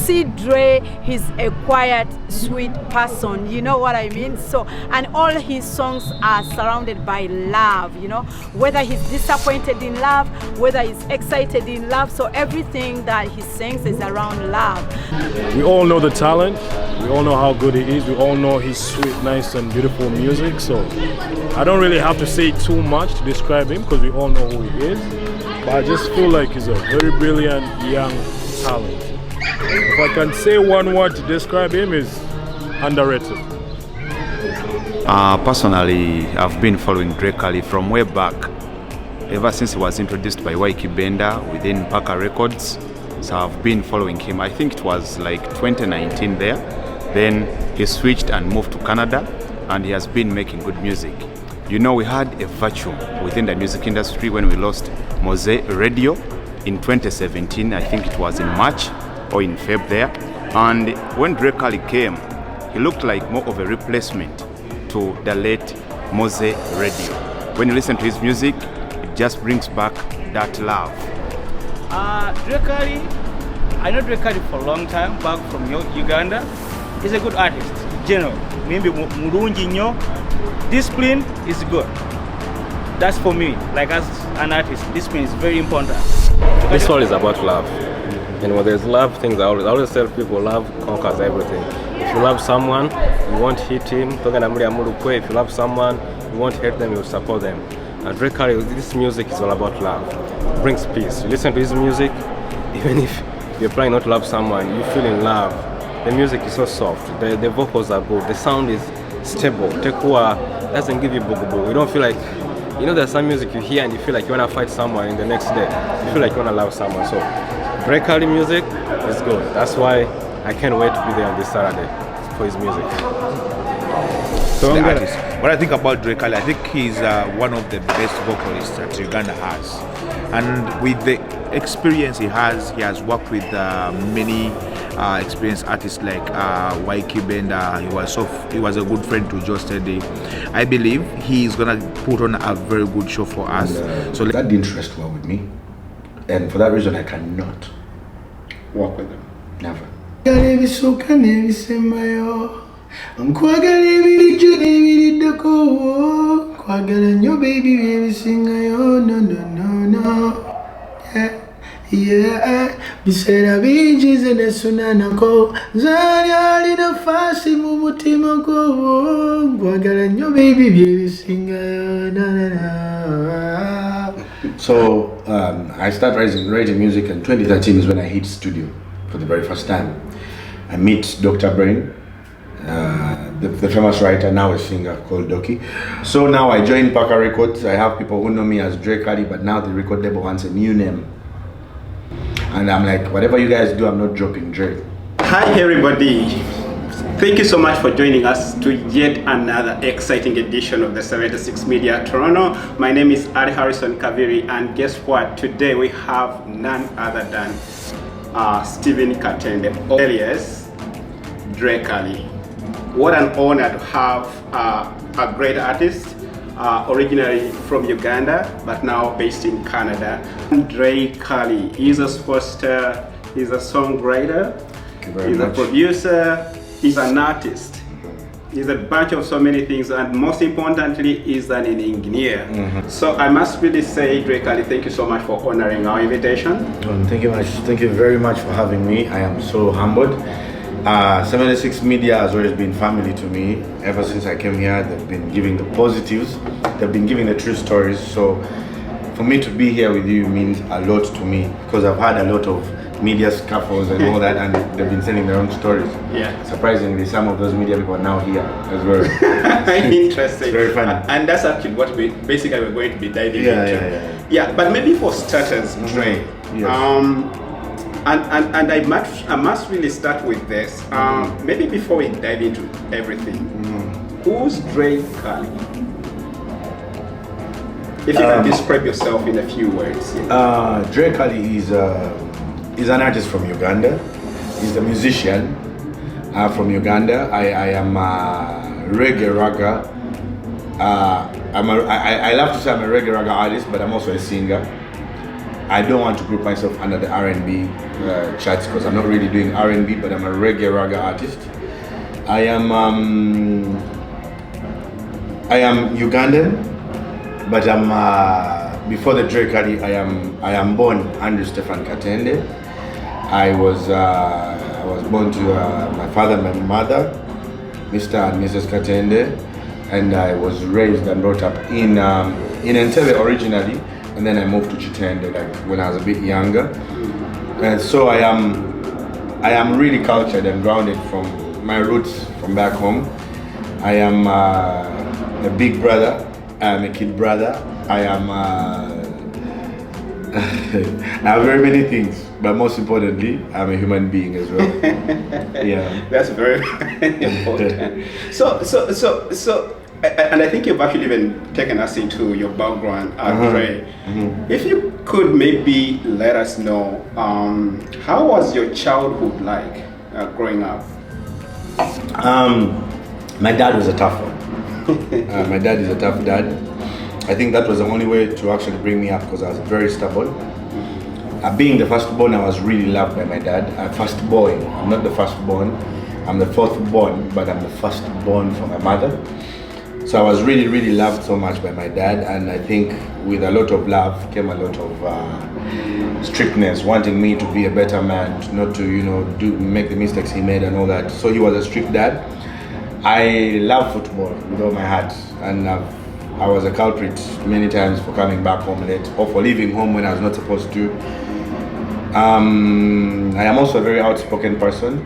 see Dre, he's a quiet, sweet person, you know what I mean? So, and all his songs are surrounded by love, you know, whether he's disappointed in love, whether he's excited in love, so everything that he sings is around love. We all know the talent, we all know how good he is, we all know his sweet, nice and beautiful music, so I don't really have to say too much to describe him because we all know who he is, but I just feel like he's a very brilliant young talent. If I can say one word to describe him, is underrated. Personally, I've been following Dre Kali from way back, ever since he was introduced by Ykee Benda within Paka Records. So I've been following him. I think it was like 2019 there. Then he switched and moved to Canada, and he has been making good music. You know, we had a vacuum within the music industry when we lost Mose Radio in 2017. I think it was in March or in Feb there. And when Dre Kali came, he looked like more of a replacement to the late Mose Radio. When you listen to his music, it just brings back that love. Dre Kali, I know Dre Kali for a long time, back from Uganda. He's a good artist, general. Maybe Murungi nyo, discipline is good. That's for me, like as an artist, discipline is very important. This one is about love. And when there's love, things I always tell people, love conquers everything. If you love someone, you won't hit him. If you love someone, you won't hate them, you will support them. And Dre Kali, this music is all about love. It brings peace. You listen to his music, even if you're planning not to love someone, you feel in love. The music is so soft, the vocals are good, the sound is stable. Tekua doesn't give you boo-boo. You don't feel like, you know, there's some music you hear and you feel like you want to fight someone in the next day. You feel like you want to love someone. So Dre Kali music is good. That's why I can't wait to be there on this Saturday for his music. So what I think about Dre Kali, I think he's one of the best vocalists that Uganda has. And with the experience he has worked with many experienced artists like Ykee Benda. He was a good friend to Joe Steady. I believe he's gonna put on a very good show for us. So that didn't rest well with me, and for that reason I cannot work with him. Never. Yeah, bisera binjize nesunana ko zari ali nafasi mu mutima ko kwagala nnyo baby byebisinga na. So I started writing music in 2013 is when I hit studio for the very first time. I meet Dr. Brain, the famous writer, now a singer called Doki. So now I joined Paka Records. I have people who know me as Dre Kali, but now the record label wants a new name. And I'm like, whatever you guys do, I'm not dropping Dre. Hi everybody. Thank you so much for joining us to yet another exciting edition of the 76 Media Toronto. My name is Ari Harrison Kaviri, and guess what? Today we have none other than Stephen Katende, alias Dre Kali. What an honor to have a great artist, originally from Uganda, but now based in Canada. Dre Kali. He's a superstar, he's a songwriter, he's a producer, he's an artist. He's a bunch of so many things, and most importantly, he's an engineer. So I must really say, Dre Kali, thank you so much for honoring our invitation. Thank you very much for having me. I am so humbled. 76 Media has always been family to me. Ever since I came here, they've been giving the positives, they've been giving the true stories. So for me to be here with you means a lot to me, because I've had a lot of media scuffles and all that, and they've been telling their own stories. Yeah. Surprisingly, some of those media people are now here as well. Interesting. It's very funny. And that's actually what we're going to be diving into. Yeah, but maybe for starters, Dre. Yes. And I must really start with this. Maybe before we dive into everything, who's Dre Kali? If you can describe yourself in a few words. Dre Kali is an artist from Uganda. He's a musician from Uganda. I am a reggae ragga. I love to say I'm a reggae ragga artist, but I'm also a singer. I don't want to group myself under the R&B charts because I'm not really doing R&B, but I'm a reggae raga artist. I am Ugandan, but I'm before the Dre Kali. I am born Andrew Stefan Katende. I was born to my father and my mother, Mr. and Mrs. Katende, and I was raised and brought up in Entebbe originally, and then I moved to Chitende like when I was a bit younger. And so I am really cultured and grounded from my roots from back home. I am a big brother. I am a kid brother. I am. I have very many things, but most importantly, I'm a human being as well. Yeah, that's very important. So, and I think you've actually even taken us into your background, Dre. If you could maybe let us know, how was your childhood like growing up? My dad was a tough one. My dad is a tough dad. I think that was the only way to actually bring me up because I was very stubborn. Being the firstborn, I was really loved by my dad. Firstborn, I'm not the firstborn. I'm the fourthborn, but I'm the firstborn for my mother. So I was really, really loved so much by my dad, and I think with a lot of love came a lot of strictness, wanting me to be a better man, not to make the mistakes he made and all that. So he was a strict dad. I love football with all my heart, and I was a culprit many times for coming back home late or for leaving home when I was not supposed to. I am also a very outspoken person,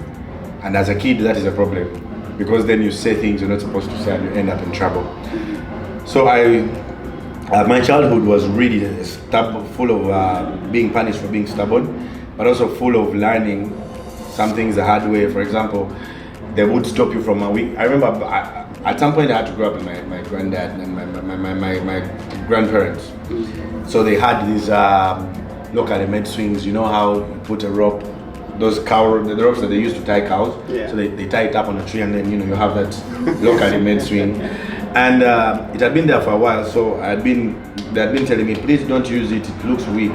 and as a kid that is a problem because then you say things you're not supposed to say and you end up in trouble. So my childhood was really full of being punished for being stubborn, but also full of learning some things the hard way. For example, they would stop you from a week. I remember at some point I had to grow up with my granddad and my grandparents. So they had these locally made swings. You know how you put a rope, the ropes that they used to tie cows. Yeah. So they tie it up on a tree and then you have that locally made swing. And it had been there for a while, so they had been telling me, please don't use it, it looks weak.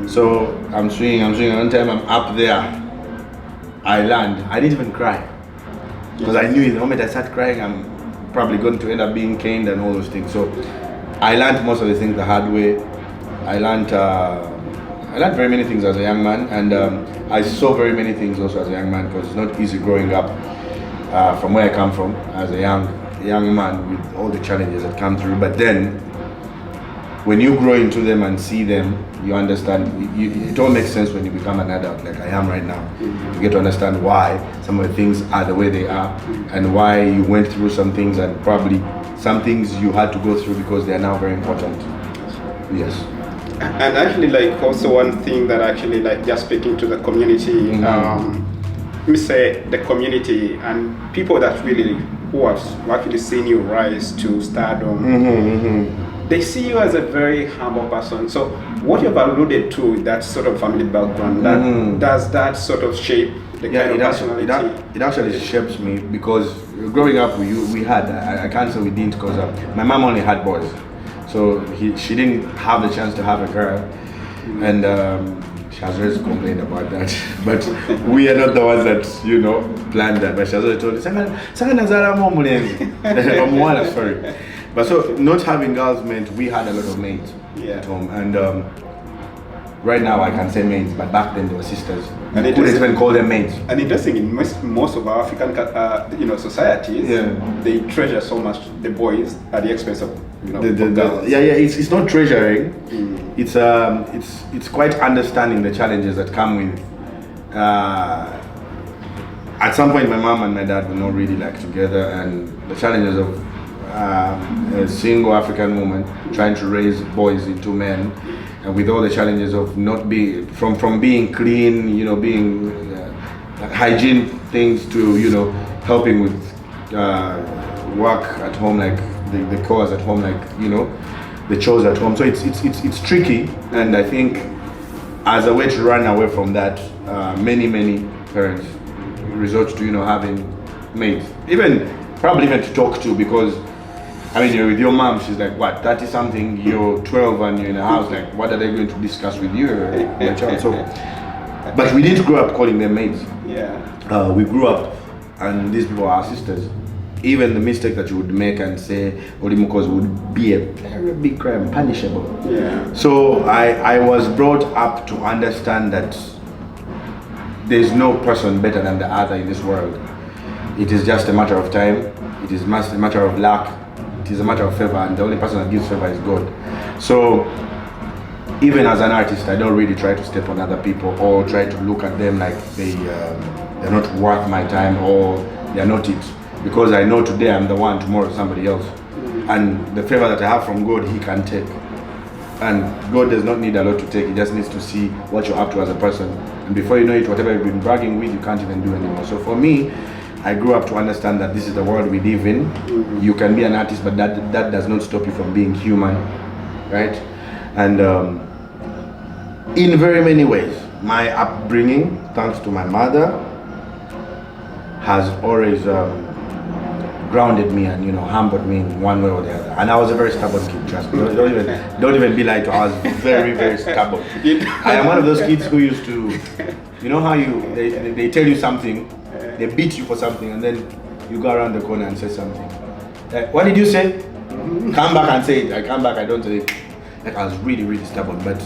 So I'm swinging. One time I'm up there, I land. I didn't even cry because I knew the moment I start crying, I'm probably going to end up being caned and all those things. So I learned most of the things the hard way. I learned very many things as a young man, and I saw very many things also as a young man because it's not easy growing up from where I come from as a young man with all the challenges that come through. But then when you grow into them and see them, you understand, it all makes sense when you become an adult like I am right now. You get to understand why some of the things are the way they are and why you went through some things and probably some things you had to go through because they are now very important. Yes. And actually also one thing that actually just speaking to the community, let me say the community and people that really who have actually seen you rise to stardom, they see you as a very humble person. So what you've alluded to, that sort of family background, does that sort of shape the kind of personality? It actually shapes me because growing up we had, I can't say we didn't because my mom only had boys. So she didn't have the chance to have a girl. And she has always complained about that. But we are not the ones that, planned that. But she has always told us, sorry. But so not having girls meant we had a lot of maids at home. And right now I can say maids, but back then they were sisters. And we couldn't even call them maids. And interesting, in most of our African societies, they treasure so much the boys at the expense of girls. It's not treasuring. It's quite understanding the challenges that come with. At some point, my mom and my dad were not really together, and the challenges of a single African woman trying to raise boys into men, and with all the challenges of not being from being clean, being hygiene things to helping with work at home, like the chores at home, the chores at home. So it's tricky, and I think as a way to run away from that, many parents resort to having maids, probably even to talk to, because I mean, you're with your mom, she's like, what, 30 something, you're 12 and you're in a house, like, what are they going to discuss with you, my child? So, but we didn't grow up calling them maids. Yeah. We grew up, and these people are our sisters. Even the mistake that you would make and say Olimukos would be a very big crime, punishable. Yeah. So I was brought up to understand that there's no person better than the other in this world. It is just a matter of time. It is a matter of luck. It is a matter of favor, and the only person that gives favor is God. So even as an artist, I don't really try to step on other people or try to look at them like they're not worth my time or they're not it. Because I know today I'm the one, tomorrow somebody else. And the favor that I have from God, He can take. And God does not need a lot to take. He just needs to see what you're up to as a person. And before you know it, whatever you've been bragging with, you can't even do anymore. So for me, I grew up to understand that this is the world we live in. You can be an artist, but that does not stop you from being human, right? And in very many ways, my upbringing, thanks to my mother, has always grounded me and humbled me in one way or the other. And I was a very stubborn kid, trust me. Don't even be lied to. I was very, very stubborn. I am one of those kids who used to, you know how they tell you something, they beat you for something, and then you go around the corner and say something. Like, what did you say? Come back and say it. I come back, I don't say it. Like, I was really, really stubborn. But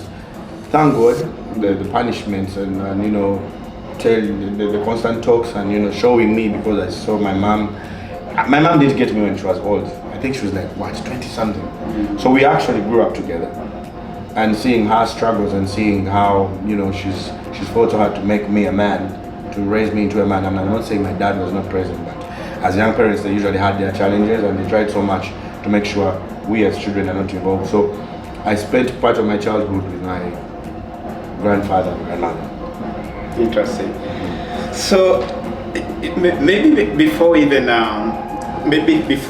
thank God, the punishments and the constant talks and showing me, because I saw my mom. My mom didn't get me when she was old. I think she was like, what, 20 something. So we actually grew up together. And seeing her struggles and seeing how she's fought so hard to make me a man, to raise me into a man. I'm not saying my dad was not present, but as young parents, they usually had their challenges and they tried so much to make sure we as children are not involved. So I spent part of my childhood with my grandfather and grandmother. Interesting. So maybe before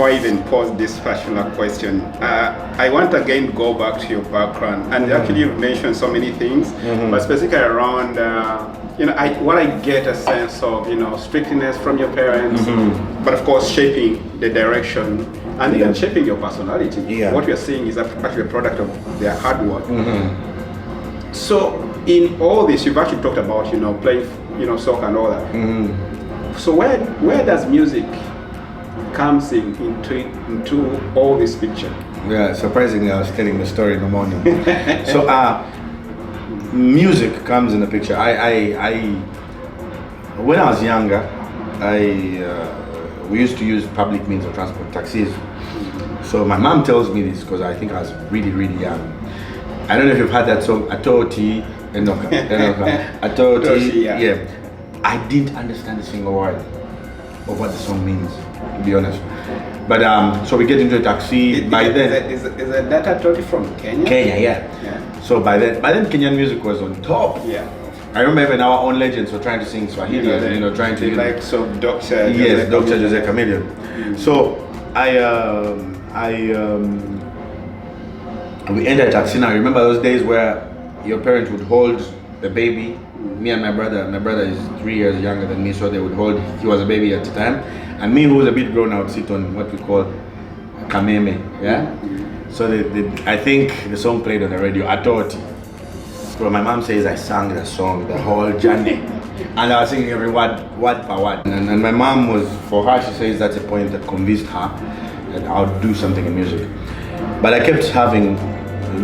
I even pose this particular question, I want again to go back to your background. And actually you've mentioned so many things, but specifically around, what I get a sense of, strictness from your parents, but of course shaping the direction and even shaping your personality. Yeah. What you're seeing is actually a product of their hard work. So in all this, you've actually talked about, playing, soccer and all that. So where does music comes into all this picture? Yeah, surprisingly, I was telling the story in the morning. So music comes in the picture. When I was younger, we used to use public means of transport, taxis. So my mom tells me this because I think I was really, really young. I don't know if you've heard that song, Atoti, Enoka. Atoti, yeah. I didn't understand a single word of what the song means, to be honest. But so we get into a taxi. By then, is that Atoti from Kenya? Kenya, yeah. So by then Kenyan music was on top. Yeah. I remember even our own legends were trying to sing Swahili, trying to like Dr. Yes, Dr. Jose Chameleon. So we entered a taxi. Now, remember those days where your parents would hold the baby? Me and my brother is 3 years younger than me, so they would hold, he was a baby at the time. And me, who was a bit grown, I would sit on what we call kameme, yeah? So I think the song played on the radio, Atoti. So my mom says I sang the song, the whole journey. And I was singing every word per word. And my mom was, for her, she says that's a point that convinced her that I would do something in music. But I kept having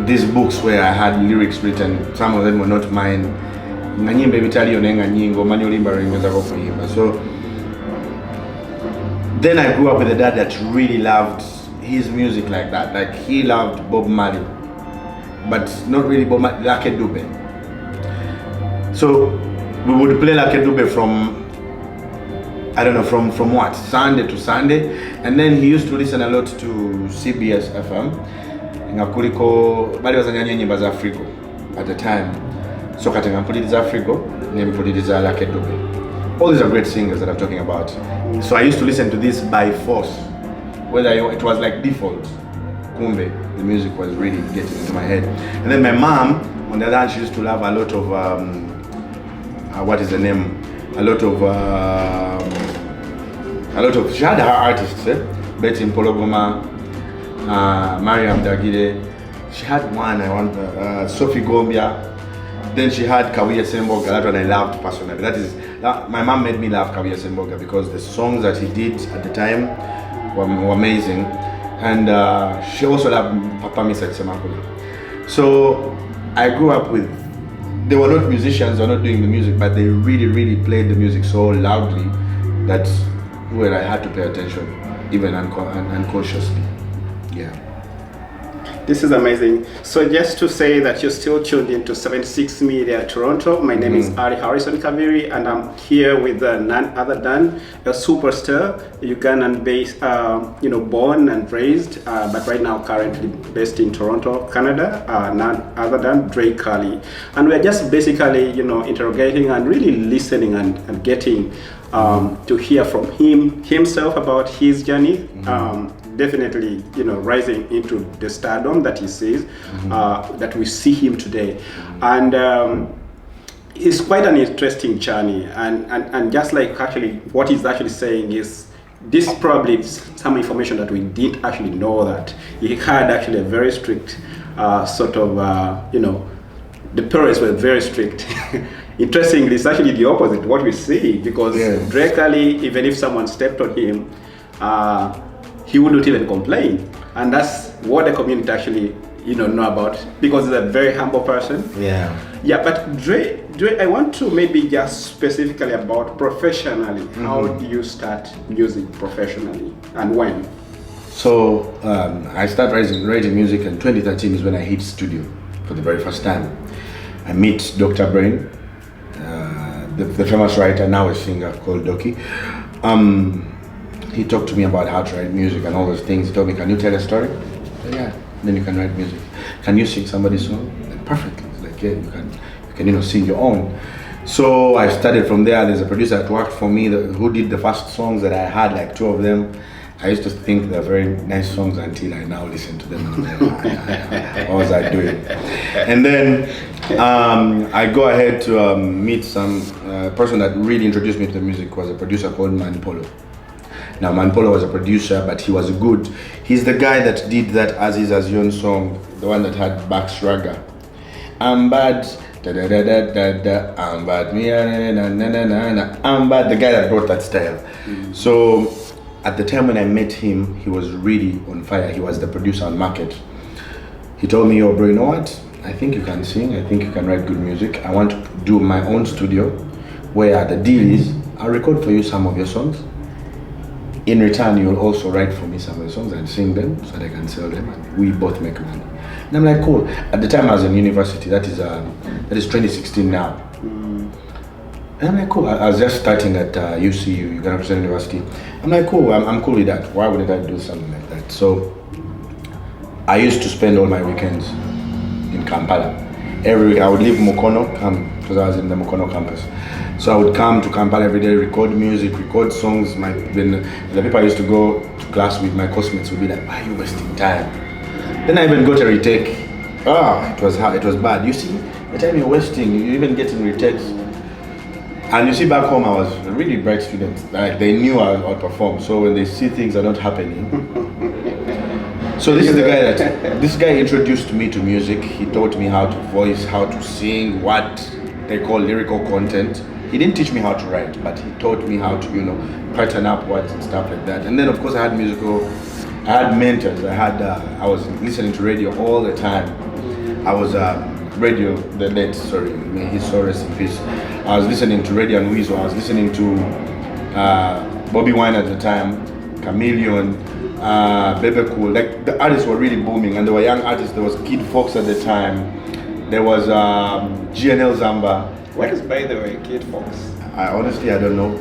these books where I had lyrics written, some of them were not mine. So then I grew up with a dad that really loved his music like that. Like he loved Bob Marley, but not really Bob Marley, Ykee Benda. So we would play Ykee Benda from, I don't know, from what? Sunday to Sunday. And then he used to listen a lot to CBS FM. Ngakuliko, bali wazanyanya nyimbo za Afrika at the time. So katenga mpuliriza Afrika, nempuliriza Ykee Benda. All these are great singers that I'm talking about. So I used to listen to this by force. Whether it was like default. Kumbe, the music was really getting into my head. And then my mom, on the other hand, she used to love a lot of, what is the name? A lot of, she had her artists, Betty Mpologoma, Mariam Dagide. She had one, Sophie Gombia. Then she had Kawia Semboga, that one I loved personally. My mom made me love Kawia Semboga because the songs that he did at the time were amazing. And she also loved Papa Misa Semakula. So I grew up with, they were not musicians, they were not doing the music, but they really, really played the music so loudly that I had to pay attention, even unconsciously. Yeah. This is amazing. So just to say that you're still tuned into 76 Media Toronto. My name is Ali Harrison Kaviri, and I'm here with none other than a superstar, Ugandan-based, born and raised, but right now currently based in Toronto, Canada. None other than Dre Kali, and we're just basically, interrogating and really listening and getting to hear from himself about his journey. Definitely, rising into the stardom that he sees, that we see him today. And it's quite an interesting journey. And just like actually what he's actually saying is, this probably some information that we didn't actually know, that he had actually a very strict the parents were very strict. Interestingly, it's actually the opposite, what we see, because Dre Kali, even if someone stepped on him, he wouldn't even complain, and that's what the community actually know about, because he's a very humble person. But Dre, I want to maybe just specifically about professionally. How do you start music professionally, and when? So I started writing music in 2013 is when I hit studio for the very first time. I meet Dr. Brain, the famous writer, now a singer, called Doki. He talked to me about how to write music and all those things. He told me, can you tell a story? Said, yeah. Then you can write music. Can you sing somebody's song? Like, perfectly. It's like, yeah, you can sing your own. So I started from there. There's a producer that worked for me who did the first songs that I had, like 2 of them. I used to think they're very nice songs until I now listen to them. And I'm like, what was I doing? And then I go ahead to meet some person that really introduced me to the music, was a producer called Manpolo. Now Manpolo was a producer, but he was good. He's the guy that did that Aziz Azion song, the one that had Bax Raga. I'm bad, da da da da da da. I'm bad, na na na na na. I'm bad. The guy that brought that style. So at the time when I met him, he was really on fire. He was the producer on Market. He told me, "Yo, bro, you know what? I think you can sing. I think you can write good music. I want to do my own studio, where the deal is, I'll record for you some of your songs. In return, you'll also write for me some of the songs and sing them so that I can sell them, and we both make money." And I'm like, cool. At the time I was in university, that is 2016 now. And I'm like, cool. I was just starting at UCU, Uganda Christian University. I'm like, cool, I'm cool with that. Why wouldn't I do something like that? So I used to spend all my weekends in Kampala. Every week I would leave Mukono, because I was in the Mukono campus. So I would come to Kampala every day, record music, record songs. When the people I used to go to class with, my classmates would be like, why are you wasting time? Then I even got a retake. It was hard, it was bad. You see, the time you're wasting, you're even getting retakes. And you see, back home I was a really bright student. Like, they knew I would perform. So when they see things are not happening. So this is the guy this guy introduced me to music. He taught me how to voice, how to sing, what they call lyrical content. He didn't teach me how to write, but he taught me how to, pattern up words and stuff like that. And then of course I had mentors. I was listening to radio all the time. I was radio, the late, sorry, may his soul rest in peace. I was listening to Radio and Weasel. I was listening to Bobby Wine at the time, Chameleon, Bebe Cool. Like, the artists were really booming, and there were young artists. There was Kid Fox at the time. There was GNL Zamba. What is, by the way, Kid Fox? I don't know.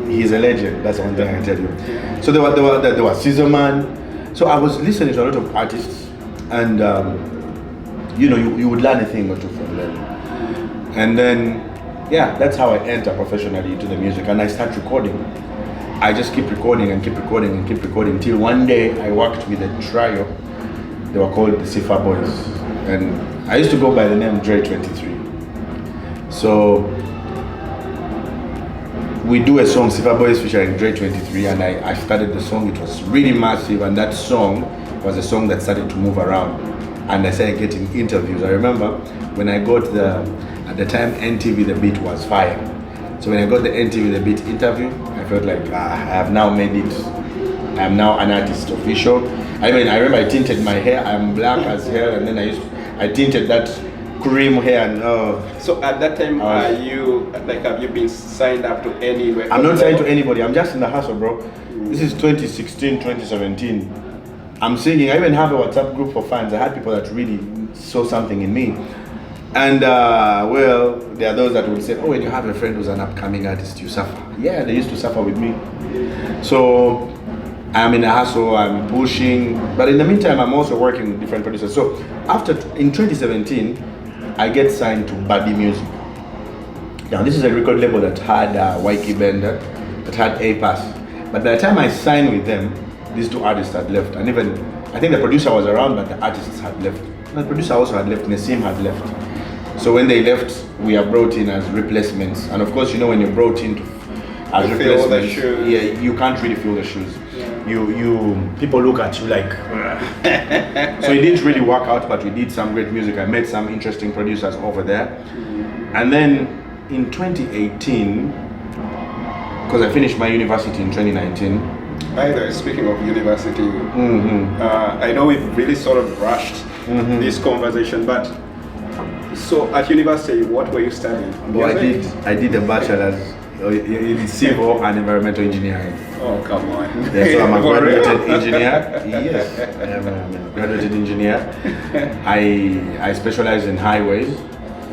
He's a legend. That's one thing I can tell you. So there was Caesar Man. So I was listening to a lot of artists, and you would learn a thing or two from them. And then, that's how I enter professionally into the music, and I start recording. I just keep recording and keep recording and keep recording till one day I worked with a trio. They were called the Sifa Boys, and I used to go by the name Dre 23. So we do a song, Sifa Boys featuring Dre 23, and I started the song. It was really massive, and that song was a song that started to move around, and I started getting interviews. I remember when I got at the time NTV The Beat was fire. So when I got the NTV The Beat interview, I felt like I have now made it. I am now an artist official. I mean, I remember I tinted my hair. I'm black as hell, and then I tinted that cream hair. And so at that time, have you been signed up to any record? I'm not signed to anybody. I'm just in the hustle, bro. This is 2016, 2017. I'm singing. I even have a WhatsApp group for fans. I had people that really saw something in me. And well, there are those that will say, oh, when you have a friend who's an upcoming artist, you suffer. Yeah, they used to suffer with me. So I'm in a hustle, I'm pushing. But in the meantime, I'm also working with different producers. So in 2017, I get signed to Buddy Music. Now, this is a record label that had Ykee Benda, that had A-Pass. But by the time I signed with them, these two artists had left. And even, I think the producer was around, but the artists had left. And the producer also had left, Nassim had left. So when they left, we are brought in as replacements. And of course, you know, when you're brought in as replacements, yeah, you can't really feel the shoes. Yeah. People look at you like, so it didn't really work out, but we did some great music. I met some interesting producers over there. And then in 2018, because I finished my university in 2019. By the way, speaking of university, I know we've really sort of rushed this conversation, but so at university, what were you studying? Well, I did a bachelor's in civil and environmental engineering. Oh, come on. Yeah, so I'm a graduated engineer. Yes, I am a graduated engineer. I specialize in highways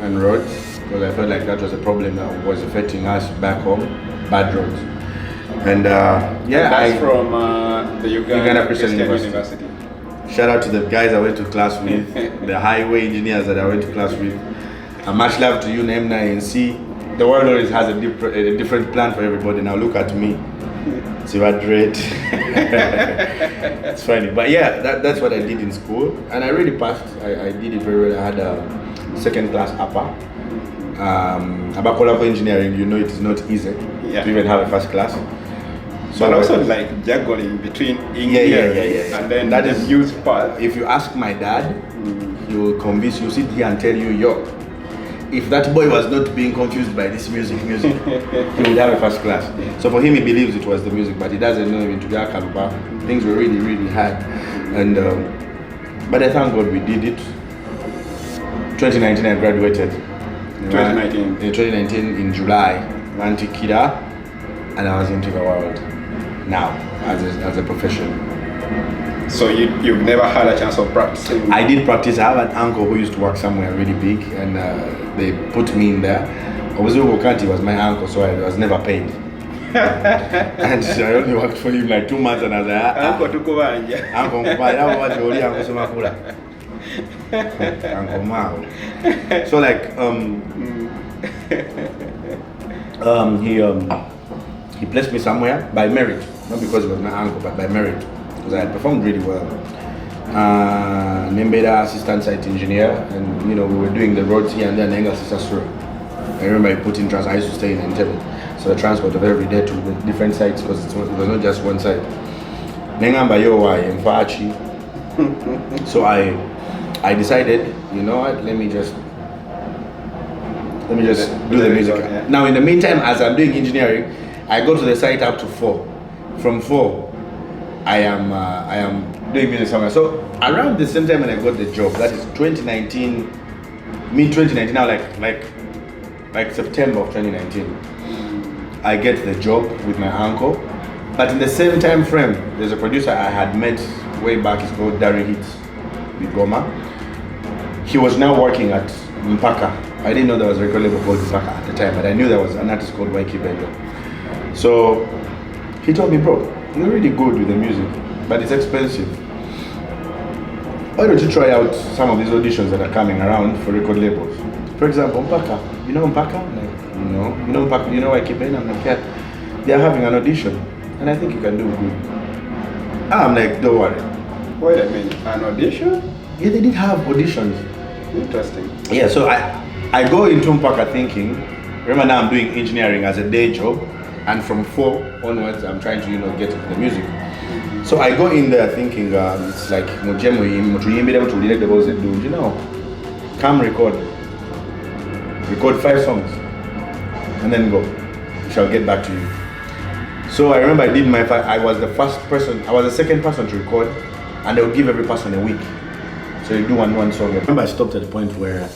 and roads because I felt like that was a problem that was affecting us back home, bad roads. And that's from the Uganda Christian University. Shout out to the guys I went to class with, the highway engineers that I went to class with. And much love to you, Nemna and C. The world always has a different plan for everybody. Now look at me. See what great. It's funny. But yeah, that's what I did in school. And I really passed. I did it very well. I had a second class upper. About engineering, you know it is not easy to even have a first class. So but also like juggling between engineering and then that is used part. If you ask my dad, he will convince you, sit here and tell you, yo, if that boy was not being confused by this music, he would have a first class. So for him, he believes it was the music, but he doesn't know in Tuga Kaluba. Things were really, really hard. And but I thank God we did it. 2019, I graduated. 2019 in July, went to Kida, and I was into the world now as a profession. So you've never had a chance of practicing? I did practice. I have an uncle who used to work somewhere really big, and they put me in there. Obuzu Kanti was my uncle, so I was never paid. And I only worked for him like 2 months, and I was like, Uncle Tukubanja. Uncle Mubaya, what you only Uncle Sumakula. Uncle Mao. So like he placed me somewhere by merit, not because he was my uncle, but by merit, because I had performed really well. Nembeda, assistant site engineer, and you know we were doing the roads here and there. I remember I put in I used to stay in Entebbe, so the transport of every day to the different sites because it was not just one site. So I decided, you know what, let me just do the music. Yeah. Now in the meantime, as I'm doing engineering, I go to the site up to 4. From 4, I am doing music somewhere. So around the same time when I got the job, that is 2019, mid-2019, now like September of 2019, I get the job with my uncle. But in the same time frame, there's a producer I had met way back, it's called Dari Hits with Goma. He was now working at Mpaka. I didn't know there was a record label called Mpaka at the time, but I knew there was an artist called Ykee Benda. So he told me, bro, you're really good with the music, but it's expensive. Why don't you try out some of these auditions that are coming around for record labels? For example, Mpaka. You know Mpaka? I'm like, no. You know Mpaka? You know Ykee Benda? I'm like, yeah. They're having an audition, and I think you can do good. I'm like, don't worry. Wait a minute, an audition? Yeah, they did have auditions. Interesting. Yeah, so I go into Mpaka thinking, remember now I'm doing engineering as a day job, and from 4 onwards I'm trying to, you know, get into the music. So I go in there thinking it's like you know, come record 5 songs and then go. Shall get back to you. So I remember I did I was the second person to record, and they would give every person a week. So you do one song. I remember I stopped at the point where,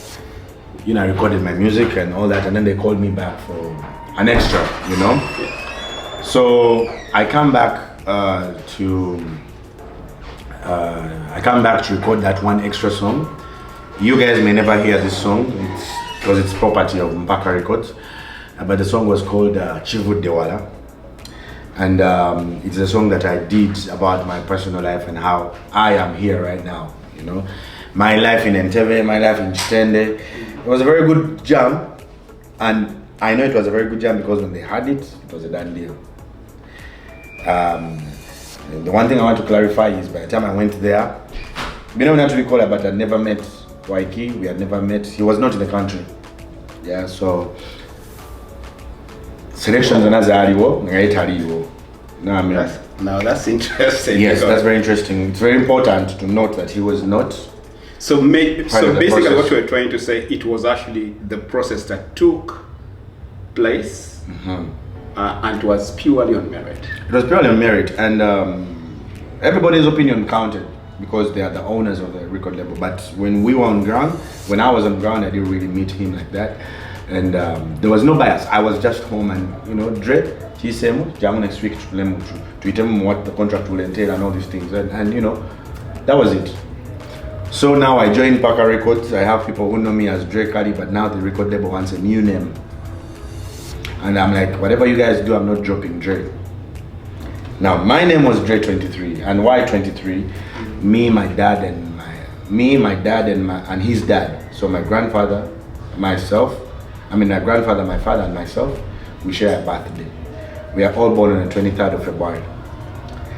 you know, I recorded my music and all that, and then they called me back for an extra, you know. So I come back to record that one extra song. You guys may never hear this song, because it's property of Mpaka Records, but the song was called Chivu Dewala, and it's a song that I did about my personal life and how I am here right now, you know. My life in Entebbe, my life in Chitende. It was a very good jam, and I know it was a very good jam because when they had it, it was a done deal. The one thing I want to clarify is by the time I went there, we don't actually call it, but I never met Ykee. We had never met. He was not in the country. Yeah, so selections and now that's interesting. Yes, that's very interesting. It's very important to note that he was not. So basically what you were trying to say, it was actually the process that took place, and it was purely on merit. It was purely on merit, and everybody's opinion counted because they are the owners of the record label. But when we were on ground, when I was on ground, I didn't really meet him like that, and there was no bias. I was just home, and you know, Dre, he said, "Jamu next week to tell him what the contract will entail and all these things," and you know, that was it. So now I joined Mpaka Records. I have people who know me as Dre Kali, but now the record label wants a new name. And I'm like, whatever you guys do, I'm not dropping Dre. Now, my name was Dre 23. And why 23? My dad, and his dad. So my grandfather, my grandfather, my father, and myself, we share a birthday. We are all born on the 23rd of February.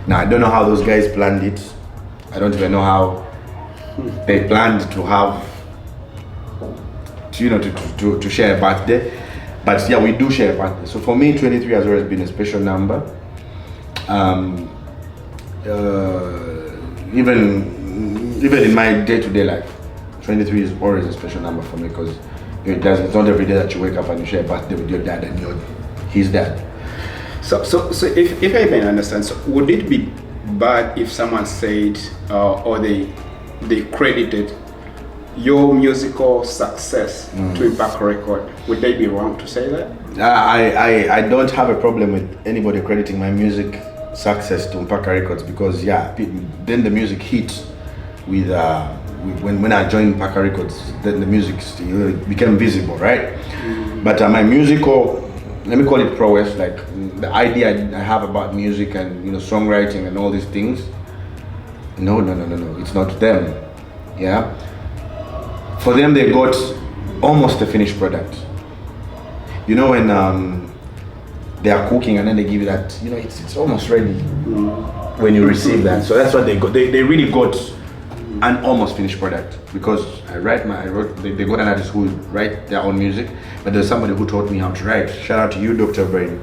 Now, I don't know how those guys planned it. I don't even know how they planned to have, you know, to share a birthday. But yeah, we do share a birthday. So for me, 23 has always been a special number. Even in my day-to-day life, 23 is always a special number for me, because it's not every day that you wake up and you share a birthday with your dad and his dad. So if I can understand, so would it be bad if someone said or they credited your musical success to Mpaka Record? Would they be wrong to say that? I don't have a problem with anybody crediting my music success to Mpaka Records, because then the music hit with when I joined Mpaka Records, then the music became visible, right? But my musical, let me call it prowess, like the idea I have about music and, you know, songwriting and all these things, no, it's not them. Yeah, for them, they got almost a finished product. You know, when they are cooking and then they give you that, you know, it's almost ready when you receive that. So that's what they got. They really got an almost finished product, because they got an artist who would write their own music, but there's somebody who taught me how to write. Shout out to you, Dr. Brain.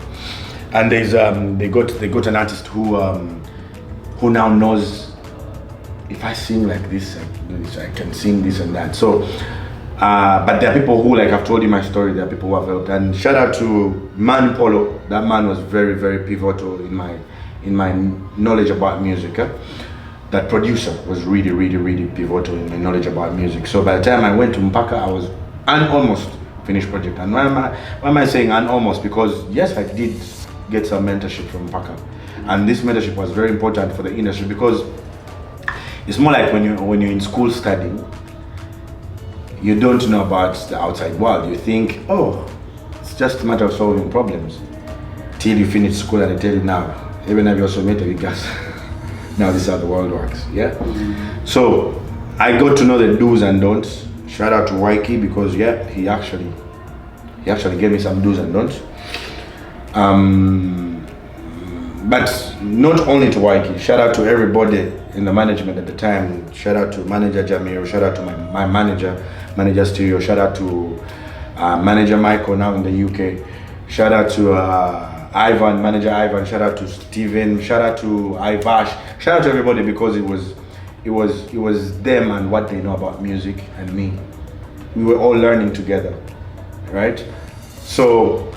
And there's they got an artist who now knows, if I sing like this, I can sing this and that. So, but there are people who, like I've told you my story, there are people who have helped. And shout out to Man Polo. That man was very, very pivotal in my knowledge about music. That producer was really, really, really pivotal in my knowledge about music. So by the time I went to Mpaka, I was an almost finished project. And why am I saying an almost? Because yes, I did get some mentorship from Mpaka, and this mentorship was very important for the industry, because it's more like when you're in school studying, you don't know about the outside world. You think, oh, it's just a matter of solving problems, till you finish school and they tell you, now, even if you also met a gas, now this is how the world works. Yeah. So I got to know the do's and don'ts. Shout out to Ykee, because yeah, he actually gave me some do's and don'ts. But not only to Ykee, shout out to everybody in the management at the time. Shout out to manager Jamil, shout out to my manager Stereo, shout out to manager Michael now in the UK, shout out to Ivan, manager Ivan, shout out to Steven, shout out to Ivash, shout out to everybody, because it was them and what they know about music and me. We were all learning together, right? So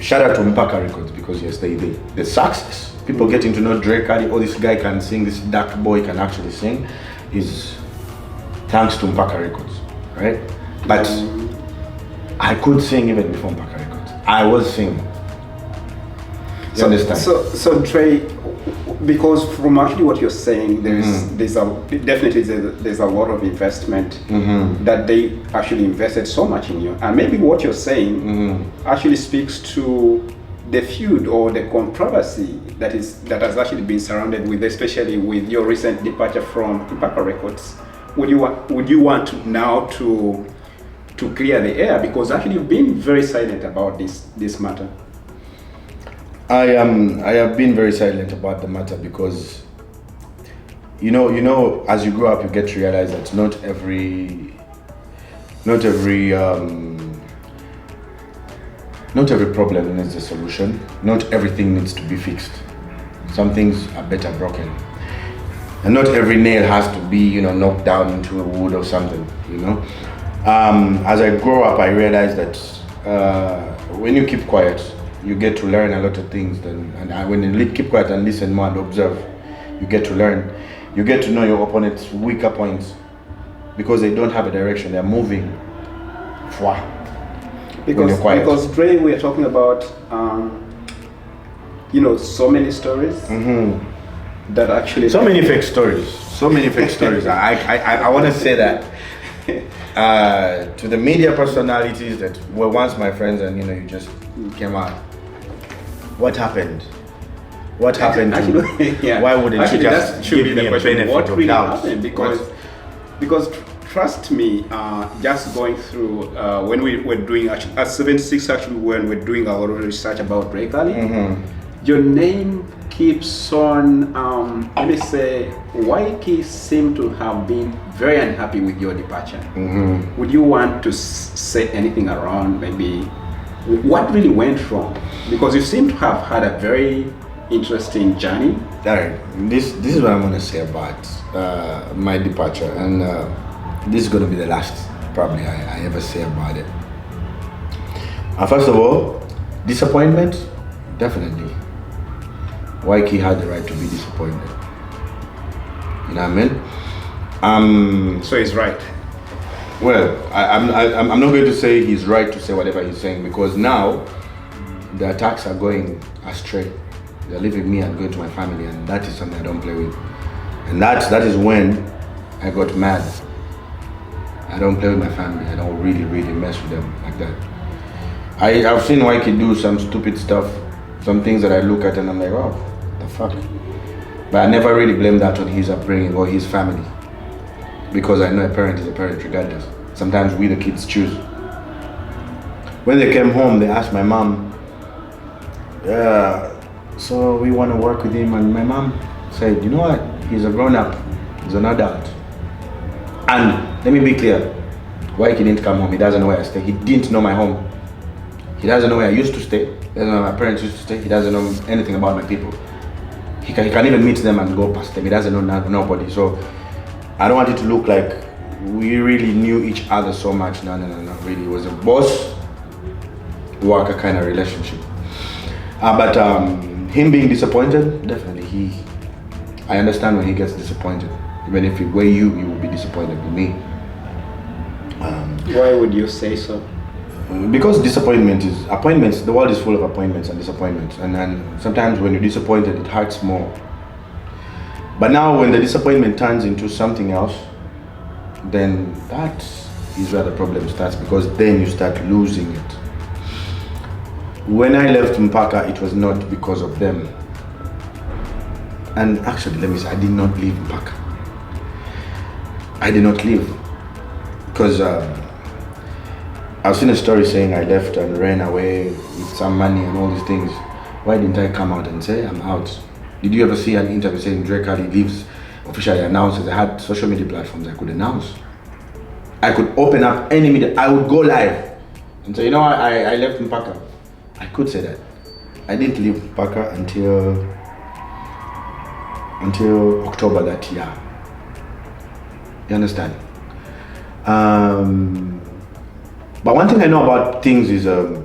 shout out to Mpaka Records, because yes, the success, people getting to know Dre Kali, oh, this guy can sing, this dark boy can actually sing, is thanks to Mpaka Records, right? But I could sing even before Mpaka Records. I was singing. You understand? So Dre, because from actually what you're saying, there's a lot of investment that they actually invested so much in you, and maybe what you're saying actually speaks to the feud or the controversy that has actually been surrounded with, especially with your recent departure from Mpaka Records. Would you want to now to clear the air, because actually you've been very silent about this matter? I have been very silent about the matter, because you know as you grow up you get to realize that not every problem needs a solution. Not everything needs to be fixed. Some things are better broken, and not every nail has to be knocked down into a wood or something. As I grow up, I realized that when you keep quiet, you get to learn a lot of things. When you keep quiet and listen more and observe, you get to learn. You get to know your opponent's weaker points, because they don't have a direction. They're moving. Because Dre, we are talking about so many stories that actually so many fake stories. I want to say that to the media personalities that were once my friends, and you just came out. What happened? What happened? Why wouldn't you just give me a benefit what of really doubt? Happened? Because trust me, just going through when we were doing at 76 actually, when we're doing a lot of research about Dre Kali, your name keeps on. Let me say, Ykee seemed to have been very unhappy with your departure. Would you want to say anything around maybe what really went wrong? Because you seem to have had a very interesting journey. Alright, this is what I'm going to say about my departure, and this is going to be the last probably I ever say about it. First of all, disappointment, definitely. Ykee had the right to be disappointed. You know what I mean? So he's right. Well, I'm not going to say he's right to say whatever he's saying, because now the attacks are going astray. They're leaving me and going to my family, and that is something I don't play with. And that is when I got mad. I don't play with my family. I don't really mess with them like that. I've seen Ykee do some stupid stuff, some things that I look at and I'm like, oh, what the fuck? But I never really blame that on his upbringing or his family, because I know a parent is a parent regardless. Sometimes we the kids choose. When they came home, they asked my mom, so we want to work with him, and my mom said, you know what, he's a grown-up, he's an adult. And let me be clear, Ykee didn't come home, he doesn't know where I stay, he didn't know my home. He doesn't know where I used to stay, he doesn't know where my parents used to stay, he doesn't know anything about my people. He can even meet them and go past them, he doesn't know nobody. So I don't want it to look like we really knew each other so much. No, not really. It was a boss worker kind of relationship. But him being disappointed, definitely I understand when he gets disappointed. Even if it were you would be disappointed with me. Why would you say so? Because disappointment is appointments. The world is full of appointments and disappointments, and sometimes when you're disappointed, it hurts more. But now, when the disappointment turns into something else, then that is where the problem starts, because then you start losing it. When I left Mpaka, it was not because of them. And actually, let me say, I did not leave Mpaka. I did not leave because I've seen a story saying I left and ran away with some money and all these things. Why didn't I come out and say I'm out? Did you ever see an interview saying Dre Kali leaves, officially announces? I had social media platforms I could announce. I could open up any media. I would go live and say, you know, I left Mpaka. I could say that. I didn't leave Paka until October that year. You understand? But one thing I know about things is I'm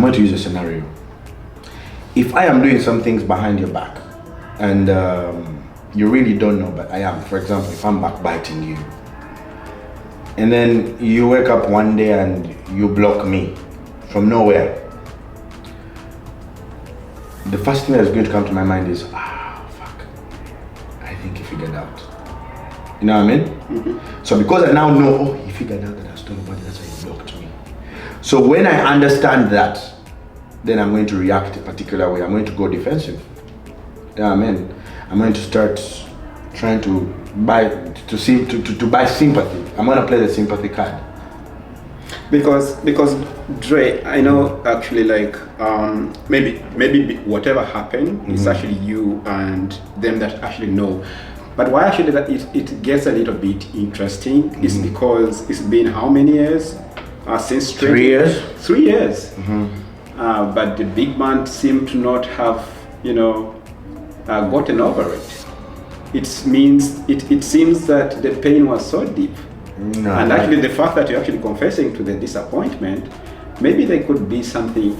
going to use a scenario. If I am doing some things behind your back and you really don't know, but I am, for example, if I'm backbiting you and then you wake up one day and you block me from nowhere, the first thing that's going to come to my mind is, fuck, I think he figured out. You know what I mean? Mm-hmm. So because I now know, he figured out that I was talking about it, that's why he blocked me. So when I understand that, then I'm going to react a particular way. I'm going to go defensive. You know what I mean? I'm going to start trying to buy sympathy. I'm going to play the sympathy card. Because Dre, I know actually like maybe whatever happened is actually you and them that actually know. But why actually that it gets a little bit interesting is because it's been how many years since 3 years? 3 years. But the big man seemed to not have, gotten over it. It seems that the pain was so deep. No. And actually the fact that you're actually confessing to the disappointment, maybe there could be something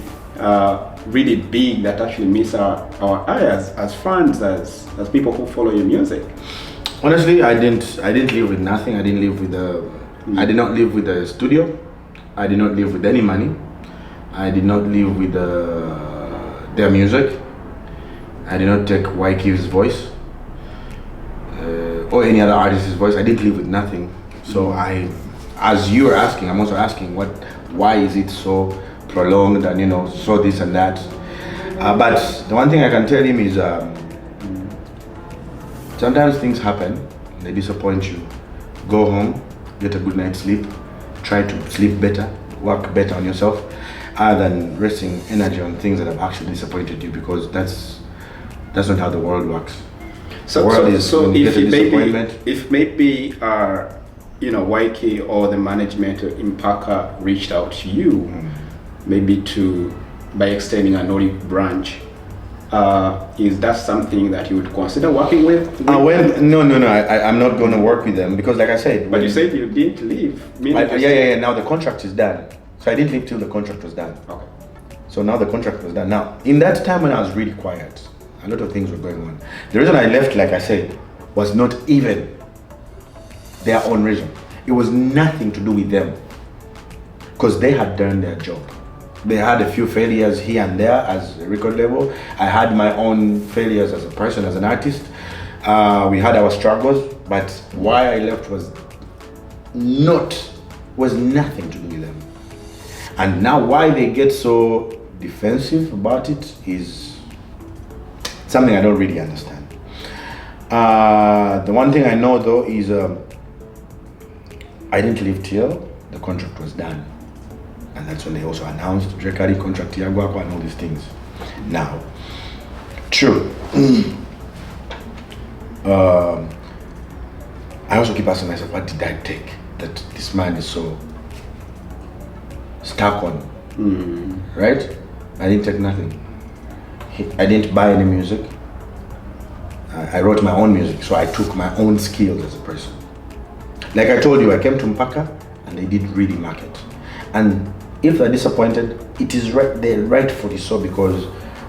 really big that actually meets our eyes as fans, as people who follow your music. Honestly, I didn't live with nothing. I didn't live with I did not live with the studio. I did not live with any money. I did not live with their music. I did not take Ykee's voice or any other artist's voice. I didn't live with nothing. So as you're asking, I'm also asking why is it so prolonged and so this and that. But the one thing I can tell him is sometimes things happen, they disappoint you. Go home, get a good night's sleep, try to sleep better, work better on yourself, other than wasting energy on things that have actually disappointed you, because that's not how the world works. So the world is so when you get a disappointment. if maybe Ykee or the management in Parker reached out to you, maybe by extending an olive branch, is that something that you would consider working with? No, I'm not going to work with them because, like I said. But you said you didn't leave. Yeah. Now the contract is done, so I didn't leave till the contract was done. Okay. So now the contract was done. Now, in that time when I was really quiet, a lot of things were going on. The reason I left, like I said, was not even their own reason. It was nothing to do with them, because they had done their job. They had a few failures here and there as a record label. I had my own failures as a person, as an artist. We had our struggles, but why I left was nothing to do with them. And now why they get so defensive about it is something I don't really understand. The one thing I know though is I didn't leave till the contract was done. And that's when they also announced Dre Kali contract, Tiaguako, and all these things. Now, true. I also keep asking myself, what did I take that this man is so stuck on? Right? I didn't take nothing. I didn't buy any music. I wrote my own music, so I took my own skills as a person. Like I told you, I came to Mpaka and they did really market. And if they're disappointed, it is right, they're rightfully so, because,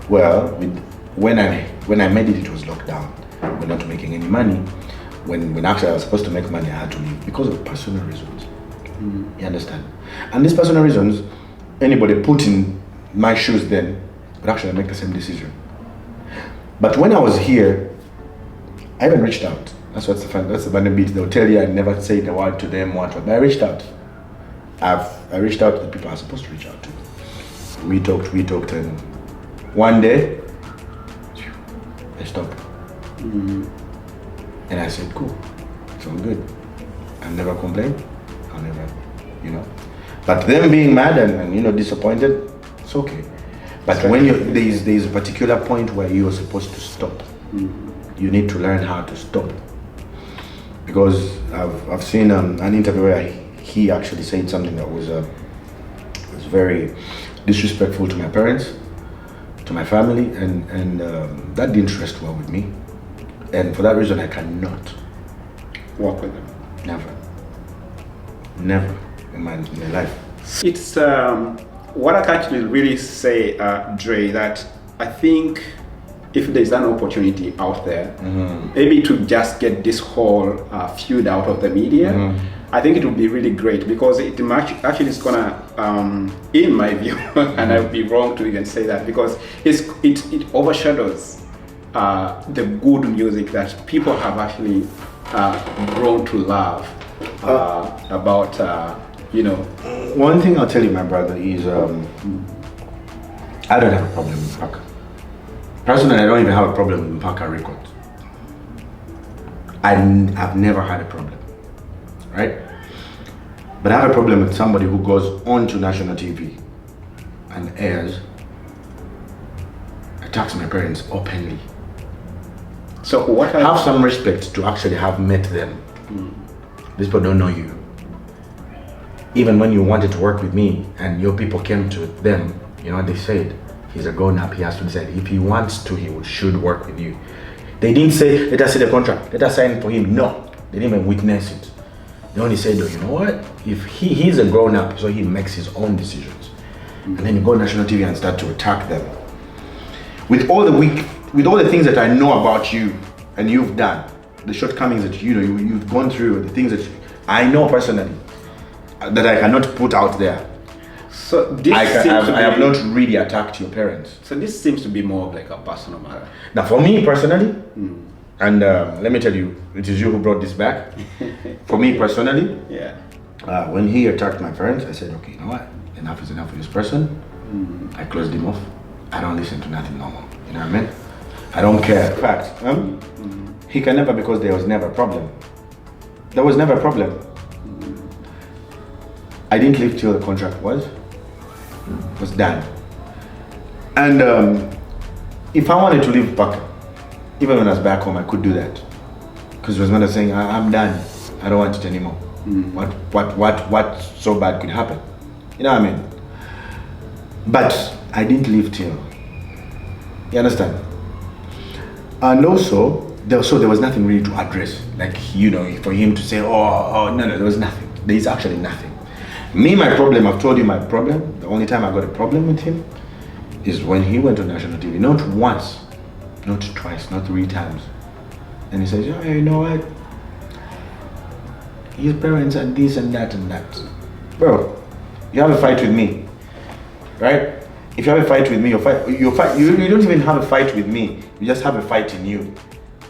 well, when I made it, it was locked down. We're not making any money. When actually I was supposed to make money, I had to leave because of personal reasons. You understand? And these personal reasons, anybody put in my shoes then would actually make the same decision. But when I was here, I even reached out. That's the funny bit. They'll tell you I never said a word to them, but I reached out. I reached out to the people I was supposed to reach out to. We talked, and one day, they stopped. And I said, cool, it's all good. I'll never complain. I'll never, But them being mad and disappointed, it's okay. But when there's a particular point where you're supposed to stop. You need to learn how to stop. Because I've seen an interview where he actually said something that was very disrespectful to my parents, to my family, and that didn't rest well with me. And for that reason, I cannot work with them. Never in my life. It's what I can actually really say, Dre, that I think if there's an opportunity out there, maybe to just get this whole feud out of the media, I think it would be really great, because it actually is gonna, in my view, and I would be wrong to even say that, because it overshadows the good music that people have actually grown to love about, you know. One thing I'll tell you, my brother, is I don't have a problem with Paka. Personally, I don't even have a problem with Paka Records. I've never had a problem, right? But I have a problem with somebody who goes on to national TV and airs, attacks my parents openly. So what have some respect to actually have met them. These people don't know you. Even when you wanted to work with me and your people came to them, you know what they said? He's a grown-up, he has to decide. If he wants to, should work with you. They didn't say, let us see the contract, let us sign for him. No, they didn't even witness it. They only said, oh, you know what? If he's a grown-up, so he makes his own decisions. And then you go on national TV and start to attack them. With all the things that I know about you and you've done, the shortcomings that you've gone through, the things that I know personally that I cannot put out there. So this I have not really attacked your parents. So this seems to be more of like a personal matter. Now for me personally, and let me tell you, it is you who brought this back. For me personally, when he attacked my parents, I said, okay, you know what? Enough is enough for this person. I closed him off. I don't listen to nothing no more. You know what I mean? I don't care. In fact, he can never, because there was never a problem. There was never a problem. I didn't leave till the contract was done. And if I wanted to leave back, even when I was back home, I could do that. Because it was not saying, I'm done. I don't want it anymore. What so bad could happen? You know what I mean? But I didn't leave till. You understand? And also, there was nothing really to address. Like, you know, for him to say, no, there was nothing. There is actually nothing. Me, my problem, I've told you my problem. The only time I got a problem with him is when he went on national TV. Not once, not twice, not 3 times. And he says, oh, you know what? His parents are this and that and that. Bro, you have a fight with me, right? If you have a fight with me, you don't even have a fight with me. You just have a fight in you.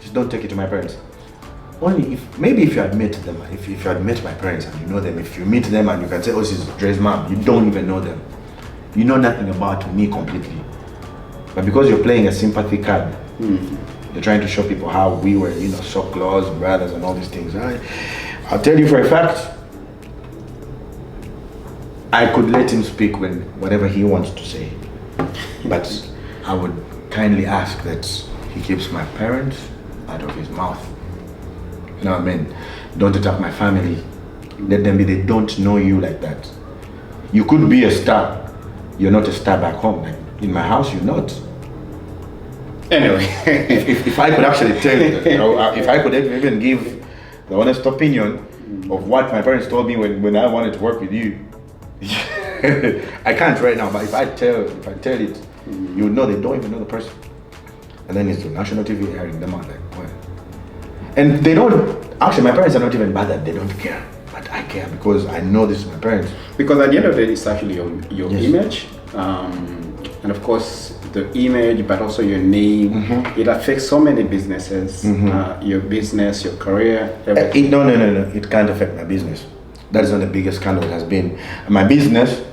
Just don't take it to my parents. Only if you had met them, if you had met my parents and you know them, if you meet them and you can say, oh, this is Dre's mom, you don't even know them. You know nothing about me completely. But because you're playing a sympathy card, you're trying to show people how we were, you know, so close, brothers and all these things. I'll tell you for a fact, I could let him speak whatever he wants to say. But I would kindly ask that he keeps my parents out of his mouth. You know what I mean? Don't attack my family. Let them be, they don't know you like that. You could be a star. You're not a star back home. Like in my house, you're not. Anyway. if I could actually tell you, if I could even give the honest opinion of what my parents told me when I wanted to work with you, I can't right now, but if I tell it, you would know they don't even know the person. And then it's the national TV airing them out like, what? And they don't, actually my parents are not even bothered, they don't care. But I care because I know this is my parents. Because at the end of the day, it's actually your image. And of course, the image, but also your name. It affects so many businesses, your business, your career, everything. No, it can't affect my business. That is not the biggest scandal it has been. My business,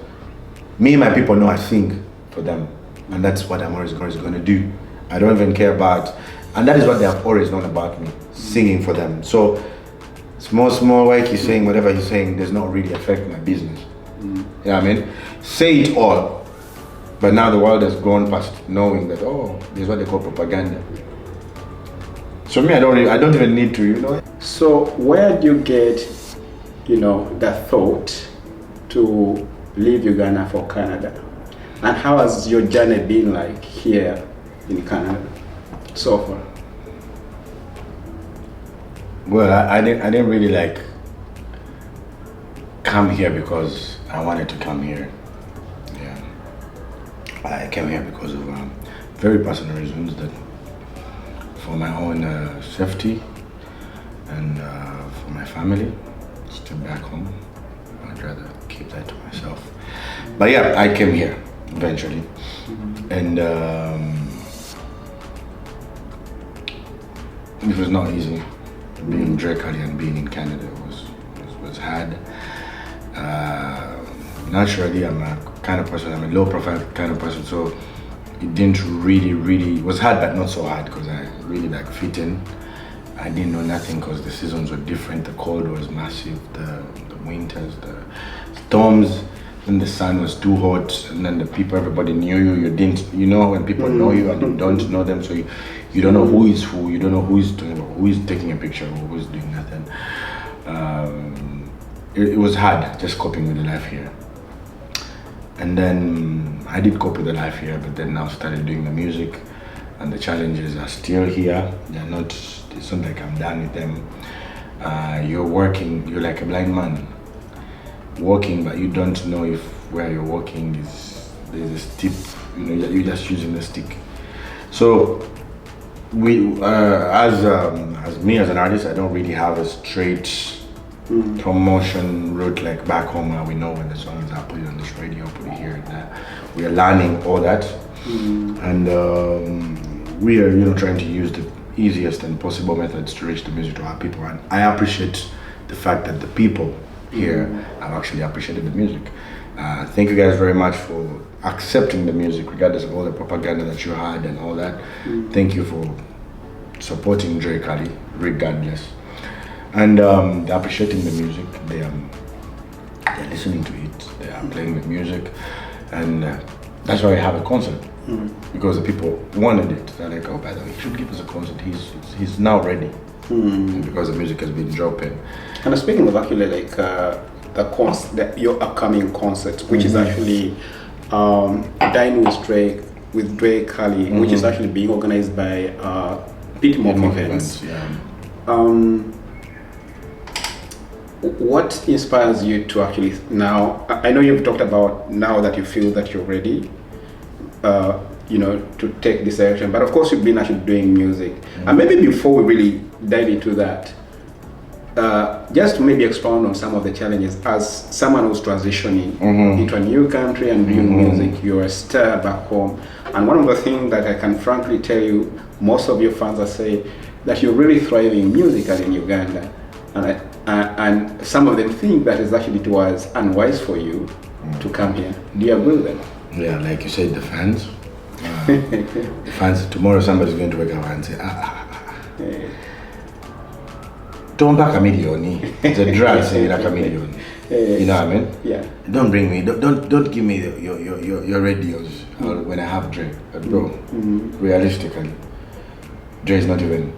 me and my people know I think for them. And that's what I'm always going to do. I don't even care about, and that is what they have always known about me, singing for them. So, small Ykee saying whatever he's saying does not really affect my business. You know what I mean? Say it all. But now the world has gone past knowing that, oh, this is what they call propaganda. So me, I don't even need to, you know. So where do you get, you know, the thought to leave Uganda for Canada? And how has your journey been like here in Canada so far? Well, I didn't really like come here because I wanted to come here. Yeah, I came here because of very personal reasons, that for my own safety and for my family. Still back home, I'd rather keep that to myself. But yeah, I came here eventually, and it was not easy. Being Dre Kali and being in Canada was hard. Naturally, I'm a kind of person, I'm a low profile kind of person, so it didn't really, it was hard but not so hard because I really like fit in. I didn't know nothing because the seasons were different, the cold was massive, the winters, the storms, then the sun was too hot, and then the people, everybody knew you didn't, you know when people know you and you don't know them, so you don't know who is who, you don't know who is doing, who is taking a picture or who is doing nothing. It was hard just coping with the life here. And then I did cope with the life here, but then now started doing the music, and the challenges are still here. They're not, it's not like I'm done with them. You're working, you're like a blind man. Walking, but you don't know if where you're walking there's a stick, you know, you're just using the stick. So we, as me as an artist, I don't really have a straight promotion route like back home where we know when the song is out, put it on this radio, put it here and there. We are learning all that, and we are, you know, trying to use the easiest and possible methods to reach the music to our people. And I appreciate the fact that the people here have actually appreciated the music. Thank you guys very much for accepting the music, regardless of all the propaganda that you had and all that. Thank you for supporting Dre Kali, regardless. And they're appreciating the music. They're listening to it. They are playing the music, and that's why we have a concert. Because the people wanted it. They're like, oh, by the way, you should give us a concert. He's now ready. Because the music has been dropping. And speaking of actually like your upcoming concert, which is actually Dine with Dre Kali, which is actually being organized by Pitmock Events. What inspires you to actually now? I know you've talked about now that you feel that you're ready, you know, to take this direction. But of course, you've been actually doing music, and maybe before we really dive into that, just to maybe expound on some of the challenges as someone who's transitioning into a new country and doing music. You're a star back home, and one of the things that I can frankly tell you, most of your fans are saying that you're really thriving musically in Uganda, and some of them think that is actually it was unwise for you to come here. Do you agree with them? Yeah, like you said, the fans. The fans. Tomorrow somebody's going to wake up and say, don't back a million. It's a drug saying like a million. You know what I mean? Yeah. Don't bring me. Don't give me your radios when I have Dre. But bro, realistically, Dre is not even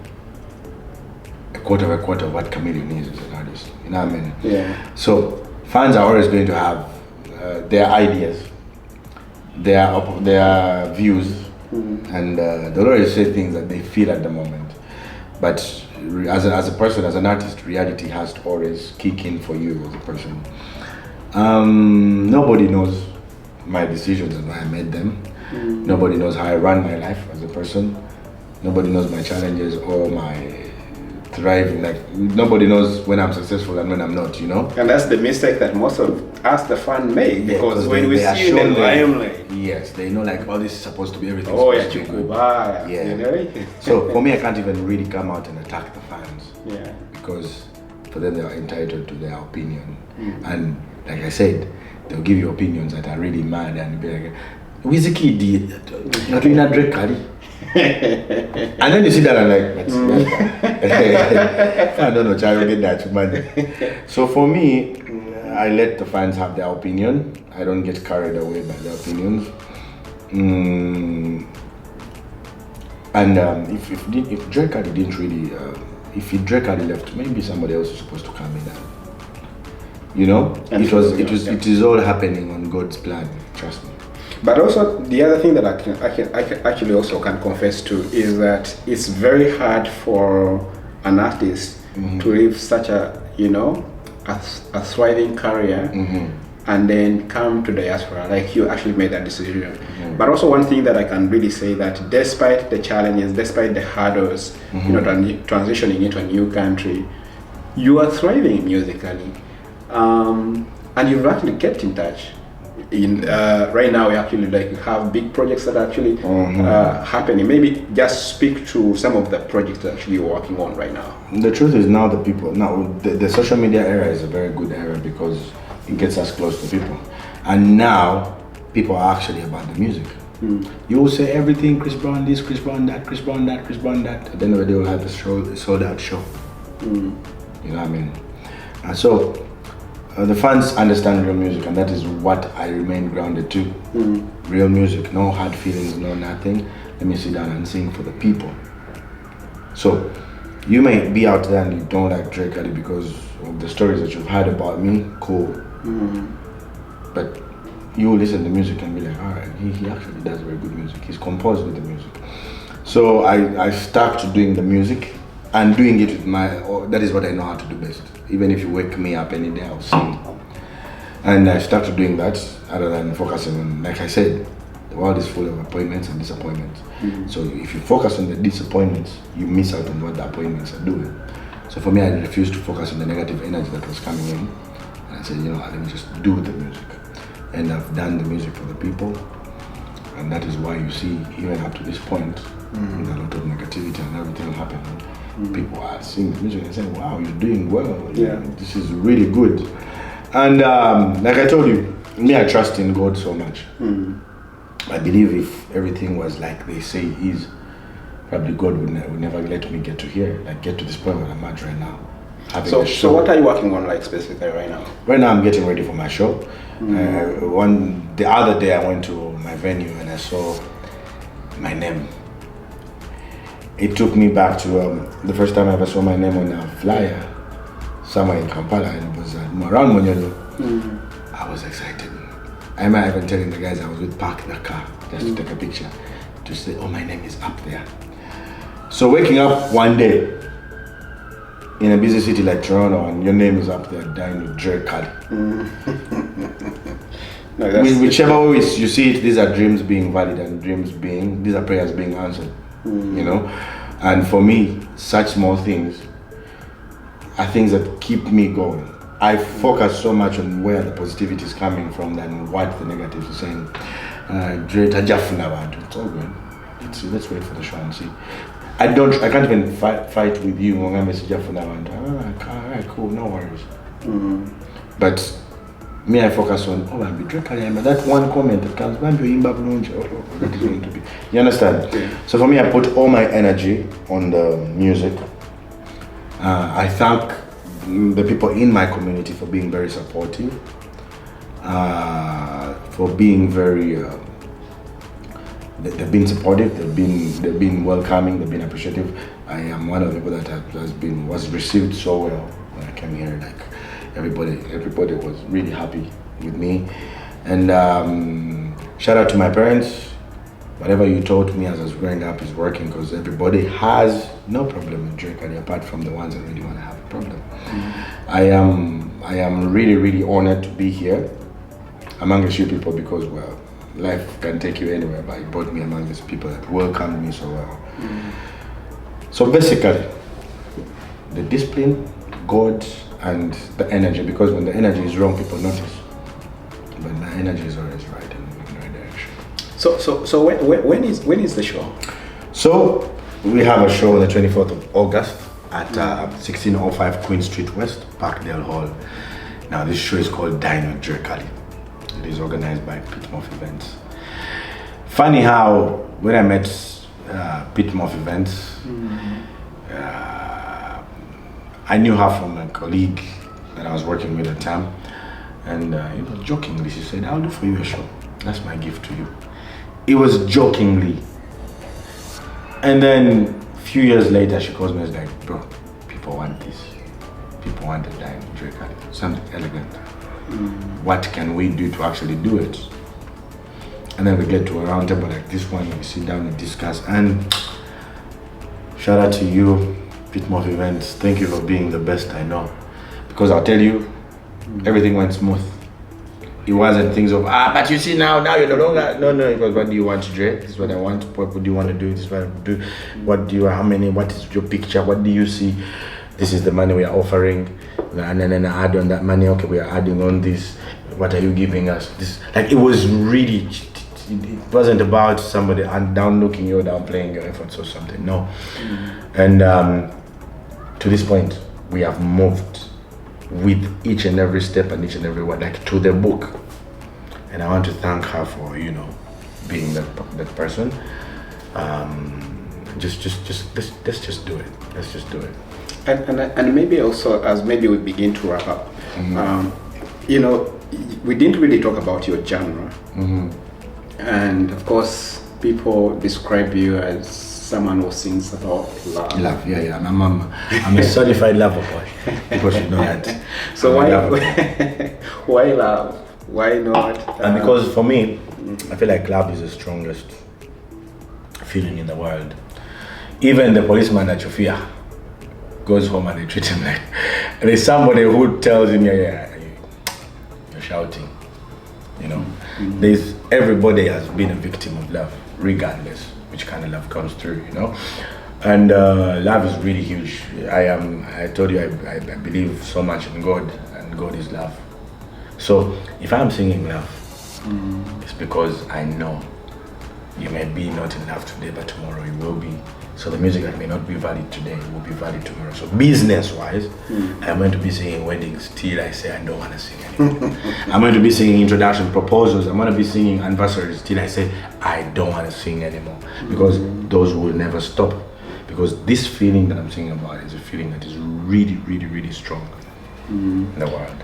a quarter of what Chameleon is as an artist. You know what I mean? Yeah. So fans are always going to have their ideas, their views, and they'll always say things that they feel at the moment. But as a person, as an artist, reality has to always kick in for you as a person. Nobody knows my decisions and why I made them. Nobody knows how I run my life as a person. Nobody knows my challenges or my thriving. Like, nobody knows when I'm successful and when I'm not, you know? And that's the mistake that most of us, the fan, make, because when we see you in the limelight, yes, they know like, oh, this is supposed to be everything. Oh, yeah, good. Yeah. Yeah. You know? So for me, I can't even really come out and attack the fans. Yeah. Because for them, they are entitled to their opinion. And like I said, they'll give you opinions that are really mad and be like, Ykee did nothing not Dre Kali. And then you see that I'm like, I don't know, child, get that money. So for me, I let the fans have their opinion. I don't get carried away by their opinions. And if Dre Kali didn't really, if Dre Kali left, maybe somebody else is supposed to come in. You know, it is all happening on God's plan. Trust me. But also the other thing that I can actually also can confess to is that it's very hard for an artist to live such a a thriving career and then come to diaspora. Like you actually made that decision. But also one thing that I can really say that despite the challenges, despite the hurdles, transitioning into a new country, you are thriving musically, and you've actually kept in touch. Right now we actually have big projects that are actually happening. Maybe just speak to some of the projects that actually you're working on right now. The truth is now the social media era is a very good era because it gets us close to people, and now people are actually about the music. You will say everything, Chris Brown this, Chris Brown that, Chris Brown that, Chris Brown that. At the end of the day, we'll have a sold out show. You know what I mean? And so the fans understand real music, and that is what I remain grounded to. Real music, no hard feelings, no nothing. Let me sit down and sing for the people. So you may be out there and you don't like Dre Kali because of the stories that you've heard about me, cool. But you will listen to music and be like, all right, he actually does very good music. He's composed with the music. So I stuck to doing the music and doing it with that is what I know how to do best. Even if you wake me up any day, I'll sing. And I started doing that other than focusing on, like I said, the world is full of appointments and disappointments. So if you focus on the disappointments, you miss out on what the appointments are doing. So for me, I refused to focus on the negative energy that was coming in. And I said, let me just do the music. And I've done the music for the people. And that is why you see, even up to this point, with a lot of negativity and everything happening, people are seeing the music and saying, wow, you're doing well. This is really good. And like I told you, me, I trust in God so much. I believe if everything was like they say it is, probably God would never let me get to here, get to this point where I'm at right now. So what are you working on specifically right now? Right now I'm getting ready for my show. The other day I went to my venue and I saw my name. It took me back to the first time I ever saw my name on a flyer somewhere in Kampala, and it was around Monyolo. I was excited. I remember even telling the guys I was with park the car just to take a picture to say, oh, my name is up there. So waking up one day in a busy city like Toronto and your name is up there, dying with Dre Kali. Whichever way you see it, these are dreams being valid and these are prayers being answered. And for me, such small things are things that keep me going. I focus so much on where the positivity is coming from than what the negatives are saying. Dre tajafuna bantu. It's all good. Let's wait for the show and see. I can't even fight with you when I message afuna bantu. Alright, cool, no worries. But me, I focus on, I'll be Dre Kali. That one comment that comes, that is going to be. You understand? Okay. So for me, I put all my energy on the music. I thank the people in my community for being very supportive, for being very, they've been supportive, they've been welcoming, they've been appreciative. I am one of the people that was received so well when I came here. Everybody was really happy with me. And shout out to my parents. Whatever you taught me as I was growing up is working, because everybody has no problem with Dre Kali apart from the ones that really want to have a problem. I am really, really honored to be here among a few people, because life can take you anywhere, but it brought me among these people that welcomed me so well. So basically, the discipline, God, and the energy, because when the energy is wrong, people notice. But my energy is always right and in the right direction. So when is the show? So we have a show on the 24th of August at 1605 Queen Street West, Parkdale Hall. Now this show is called Dine with Dre Kali. It is organized by Pitmoff Events. Funny how when I met Pitmoff Events, I knew her from a colleague that I was working with at the time, and jokingly she said, "I'll do for you a show. That's my gift to you." It was jokingly. And then a few years later she calls me and is like, "Bro, people want this. People want to dine with Dre Kali. Something elegant. What can we do to actually do it?" and then we get to a round table like this one, we sit down and discuss. And shout out to you, Pitmouth Events. Thank you for being the best I know, because I'll tell you, everything went smooth. It wasn't things of but you see now you're no longer. No, it was, what do you want, Dre? This is what I want. What do you want to do? This is what I do. What do you? How many? What is your picture? What do you see? This is the money we are offering, and then I add on that money. Okay, we are adding on this. What are you giving us? This, like, it was really. It wasn't about somebody down looking you, down playing your efforts or something. No, and to this point, we have moved with each and every step and each and every word, like to the book. And I want to thank her for, being that person. Let's just do it. Let's just do it. And maybe also, as maybe we begin to wrap up, we didn't really talk about your genre. And of course, people describe you as someone who sings about love. Love, yeah. I'm a certified lover boy. People should know that. So why love? Why not? And because for me, I feel like love is the strongest feeling in the world. Even the policeman that you fear goes home and they treat him like there's somebody who tells him, you're shouting. Everybody has been a victim of love, regardless which kind of love comes through, and love is really huge. I told you I believe so much in God, and God is love. So if I'm singing love, it's because I know you may be not in love today, but tomorrow you will be. So the music that may not be valid today will be valid tomorrow. So business-wise, I'm going to be singing weddings till I say I don't want to sing anymore. I'm going to be singing introduction proposals. I'm going to be singing anniversaries till I say I don't want to sing anymore. Because those will never stop. Because this feeling that I'm singing about is a feeling that is really, really, really strong in the world.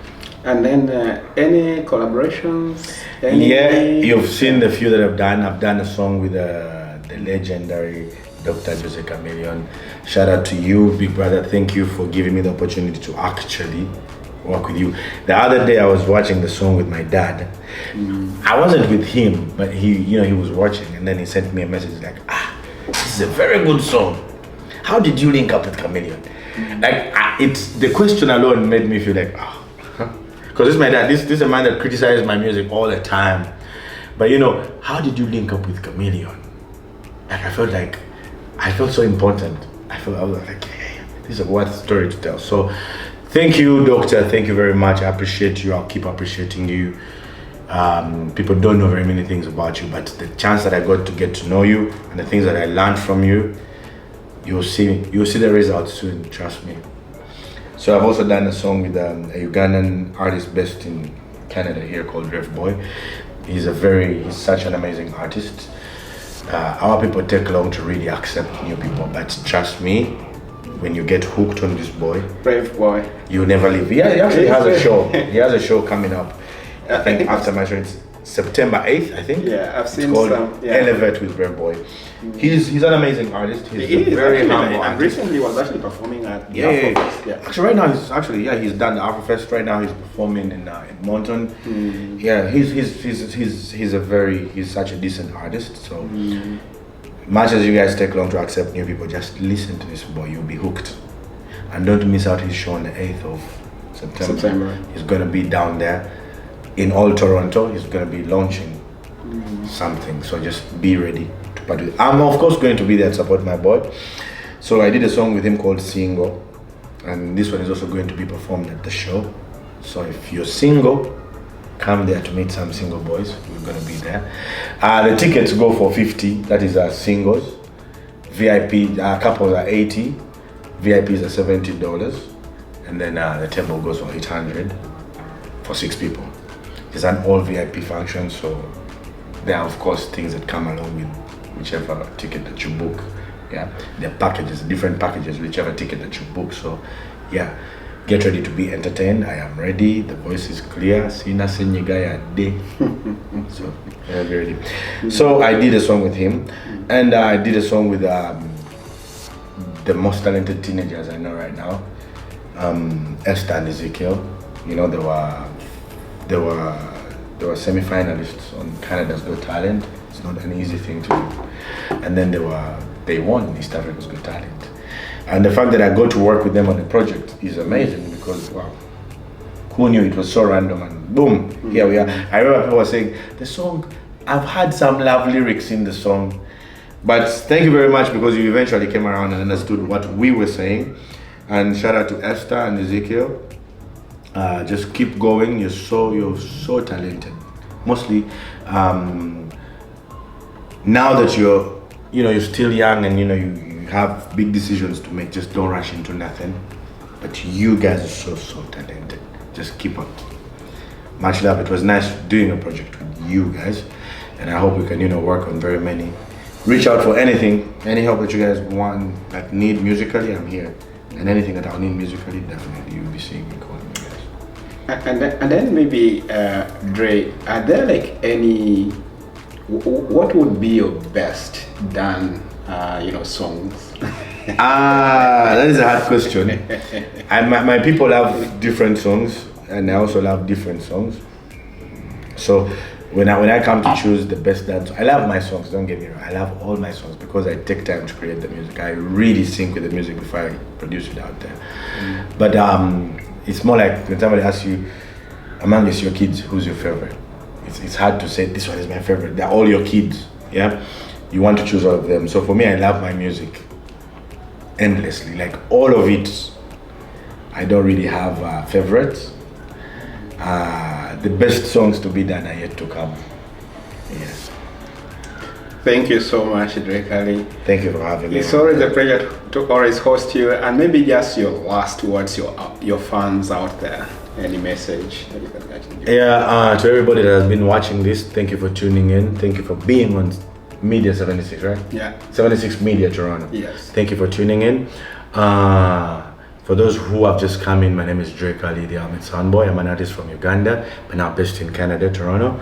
And then any collaborations? You've seen the few that I've done. I've done a song with the legendary Dr. Jose Chameleon. Shout out to you, big brother. Thank you for giving me the opportunity to actually work with you. The other day I was watching the song with my dad. I wasn't with him, but he was watching, and then he sent me a message like, this is a very good song. How did you link up with Chameleon? It's the question alone made me feel like, because this is my dad. This is a man that criticizes my music all the time. But how did you link up with Chameleon? I felt so important. I was like, this is a worth story to tell. So thank you, Doctor. Thank you very much. I appreciate you. I'll keep appreciating you. People don't know very many things about you, but the chance that I got to get to know you and the things that I learned from you, you'll see the results soon, trust me. So I've also done a song with a Ugandan artist based in Canada here called Rev Boy. He's such an amazing artist. Our people take long to really accept new people, but trust me, when you get hooked on this boy, Brave Boy, you never leave. He actually has a show. He has a show coming up. I think after my show, it's September 8th, I think. Yeah, I've seen called some. Yeah. Elevate with Brave Boy. He's an amazing artist. He's very humble. And recently was actually performing at the Afrofest. Yeah. Actually, right now he's done the Afrofest. Right now he's performing in Moncton. Yeah, he's such a decent artist. So much as you guys take long to accept new people, just listen to this boy. You'll be hooked, and don't miss out his show on the 8th of September. He's gonna be down there in all Toronto. He's gonna be launching something. So just be ready. But I'm of course going to be there to support my boy. So I did a song with him called Single, and this one is also going to be performed at the show. So if you're single, come there to meet some single boys. We're going to be there. The tickets go for 50. That is singles. VIP couples are 80. VIPs are $70, and then the table goes for 800 for 6 people. It's an all VIP function, so there are of course things that come along with whichever ticket that you book. Yeah, there are packages, different packages, whichever ticket that you book. So yeah, get ready to be entertained. I am ready. The voice is clear. Sina Senyigaya day. So yeah, be ready. So I did a song with him, and I did a song with the most talented teenagers I know right now, Esther and Ezekiel. They They were semi-finalists on Canada's Got Talent. It's not an easy thing to do. And then they won East Africa's Got Talent. And the fact that I got to work with them on the project is amazing because, wow, who knew it was so random and boom, here we are. I remember people were saying, the song, I've had some love lyrics in the song, but thank you very much because you eventually came around and understood what we were saying. And shout out to Esther and Ezekiel. Just keep going, you're so talented. Mostly, now that you're still young and you have big decisions to make, just don't rush into nothing. But you guys are so talented. Just keep up. Much love. It was nice doing a project with you guys, and I hope we can work on very many. Reach out for anything, any help that you guys want, like need musically, I'm here. And anything that I'll need musically, definitely you'll be seeing me calling me guys. And then maybe Dre, are there like any? What would be your best done? Songs. That is a hard question. My people love different songs, and I also love different songs. So when I come to choose the best dance, I love my songs. Don't get me wrong. I love all my songs because I take time to create the music. I really sync with the music before I produce it out there. But it's more like when somebody asks you, amongst your kids, who's your favorite? It's hard to say this one is my favorite. They're all your kids. Yeah. You want to choose all of them. So for me, I love my music endlessly, like all of it. I don't really have favorites. The best songs to be done are yet to come. Yes. Thank you so much, Dre Kali. Thank you for having me. It's always a pleasure to always host you, and maybe just your last words, your fans out there. Any message that you can give? Yeah, to everybody that has been watching this, thank you for tuning in. Thank you for being on Media 76, right? Yeah. 76 Media Toronto. Yes. Thank you for tuning in. For those who have just come in, my name is Dre Kali, the Ahmed Soundboy. I'm an artist from Uganda, but now based in Canada, Toronto.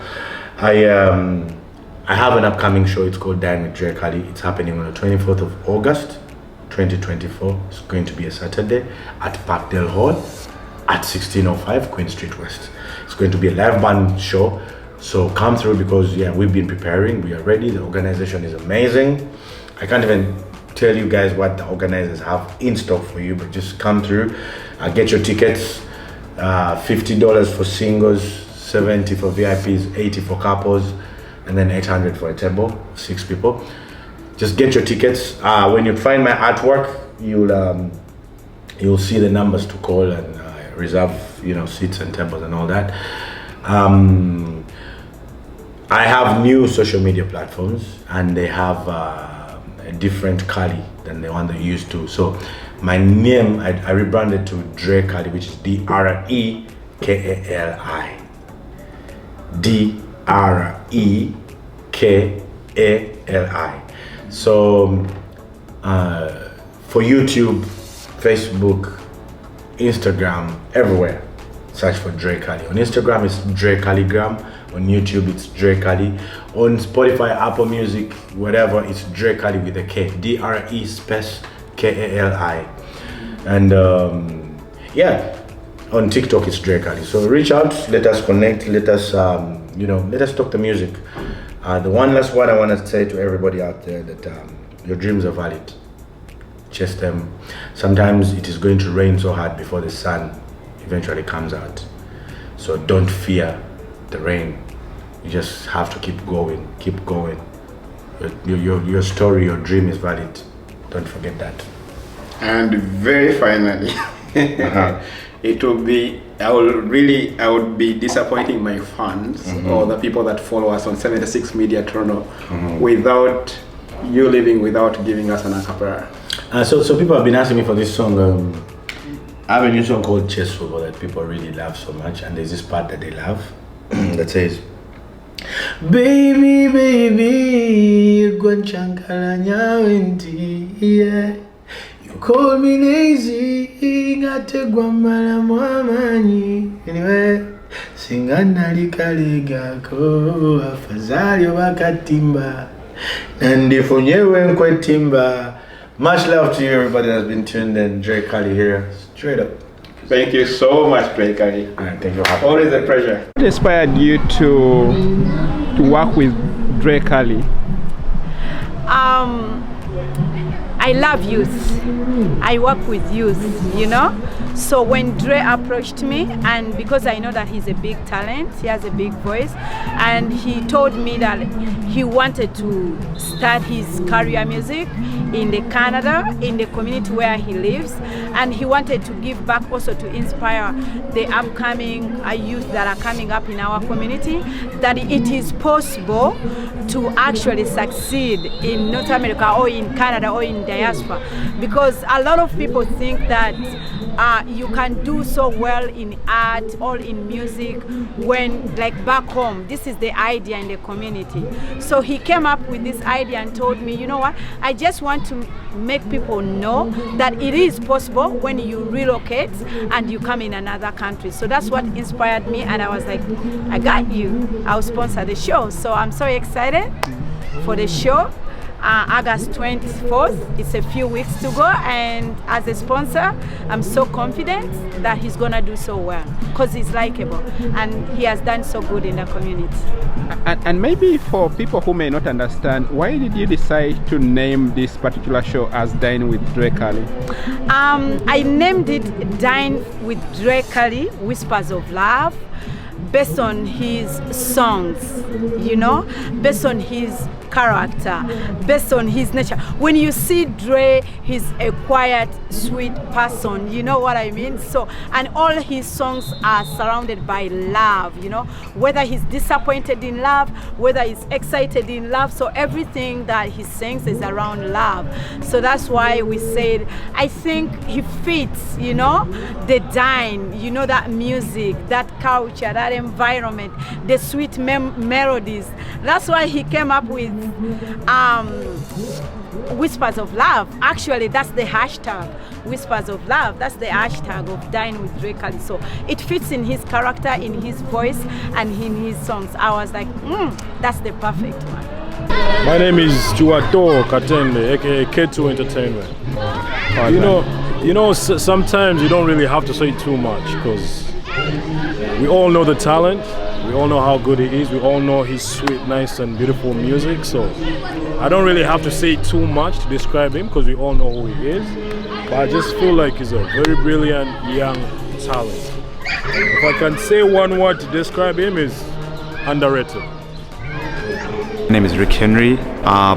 I have an upcoming show. It's called Dine with Dre Kali. It's happening on the 24th of August, 2024. It's going to be a Saturday at Parkdale Hall at 1605 Queen Street West. It's going to be a live band show. So come through because we've been preparing. We are ready. The organization is amazing. I can't even tell you guys what the organizers have in stock for you, but just come through. Get your tickets. $50 for singles, $70 for VIPs, $80 for couples, and then $800 for a table, 6 people. Just get your tickets. When you find my artwork, you'll see the numbers to call and reserve, seats and tables and all that. I have new social media platforms, and they have a different Kali than the one they used to. So my name, I rebranded to Dre Kali, which is DREKALI. DREKALI. So for YouTube, Facebook, Instagram, everywhere, search for Dre Kali. On Instagram, it's Dre Kaligram. On YouTube, it's Dre Kali. On Spotify, Apple Music, whatever, it's Dre Kali with a K. DRE space KALI. And on TikTok, it's Dre Kali. So reach out, let us connect, let us let us talk the music. The one last word I want to say to everybody out there that your dreams are valid. Chase them. Sometimes it is going to rain so hard before the sun eventually comes out. So don't fear the rain. You just have to keep going. Keep going. Your story, your dream is valid. Don't forget that. And very finally, it will be. I would be disappointing my fans or the people that follow us on 76 Media Toronto without you leaving without giving us an acapella. So people have been asking me for this song. I have a new song called Chess Football that people really love so much, and there's this part that they love that says, "Baby, baby, gwanchankalanya wenti, yeah. You call me lazy, ngategwa mala mwamanyi. Anyway, singana likaligako, afazali wakatimba, nandifunyewe nkwetimba." Much love to you, everybody that's been tuned in. Dre Kali here, straight up. Thank you so much, Dre Kali. Thank you. Always a pleasure. What inspired you to work with Dre Kali? I love youth. I work with youth, you know. So when Dre approached me, and because I know that he's a big talent, he has a big voice, and he told me that he wanted to start his career music in the Canada, in the community where he lives, and he wanted to give back also to inspire the upcoming youth that are coming up in our community, that it is possible to actually succeed in North America or in Canada or in diaspora, because a lot of people think that you can do so well in art or in music when, like, back home. This is the idea in the community. So he came up with this idea and told me, you know what, I just want to make people know that it is possible when you relocate and you come in another country. So that's what inspired me, and I was like, I got you, I'll sponsor the show. So I'm so excited for the show. August 24th, it's a few weeks to go, and as a sponsor, I'm so confident that he's gonna do so well because he's likable and he has done so good in the community. And maybe for people who may not understand, why did you decide to name this particular show as Dine with Dre Kali? I named it Dine with Dre Kali, Whispers of Love, based on his songs, you know, based on his character, based on his nature. When you see Dre, he's a quiet, sweet person, you know what I mean? So, and all his songs are surrounded by love, you know, whether he's disappointed in love, whether he's excited in love, so everything that he sings is around love. So that's why we said, I think he fits, you know, the Dine, you know, that music, that culture, that environment, the sweet melodies. That's why he came up with Whispers of Love. Actually, that's the hashtag, Whispers of Love. That's the hashtag of Dine with Dre Kali. So it fits in his character, in his voice, and in his songs. I was like, that's the perfect one. My name is Chuato Katende, aka K2 Entertainment. Sometimes you don't really have to say too much because we all know the talent. We all know how good he is. We all know his sweet, nice, and beautiful music. So I don't really have to say too much to describe him because we all know who he is. But I just feel like he's a very brilliant young talent. If I can say one word to describe him, is underrated. My name is Rick Henry.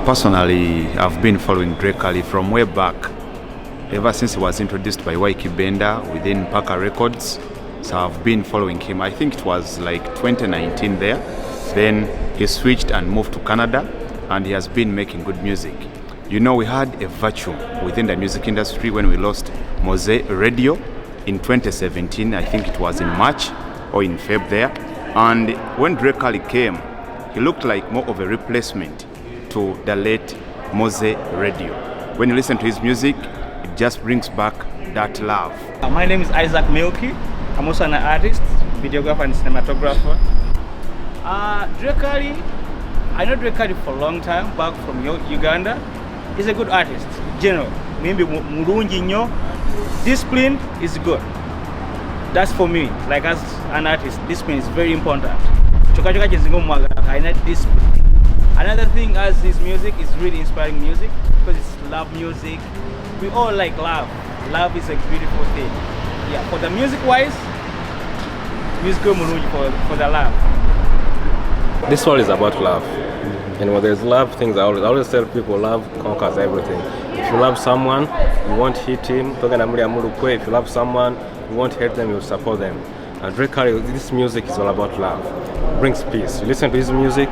Personally, I've been following Dre Kali from way back, ever since he was introduced by Ykee Benda within Parker Records. So I've been following him. I think it was like 2019 there. Then he switched and moved to Canada, and he has been making good music. You know, we had a vacuum within the music industry when we lost Mose Radio in 2017. I think it was in March or in Feb there. And when Dre Kali came, he looked like more of a replacement to the late Mose Radio. When you listen to his music, it just brings back that love. My name is Isaac Milky. I'm also an artist, videographer and cinematographer. Dre Kali, I know Dre Kali for a long time, back from Uganda. He's a good artist, general. Maybe murungi nyo, discipline is good. That's for me, like as an artist, discipline is very important. I need discipline. Another thing as his music is really inspiring music because it's love music. We all like love. Love is a beautiful thing. Yeah, for the music wise, musical Murungi for the love. This world is about love. And when there's love, things I always tell people, love conquers everything. If you love someone, you won't hit him. If you love someone, you won't hate them, you'll support them. And Dre Kali, this music is all about love. It brings peace. You listen to his music,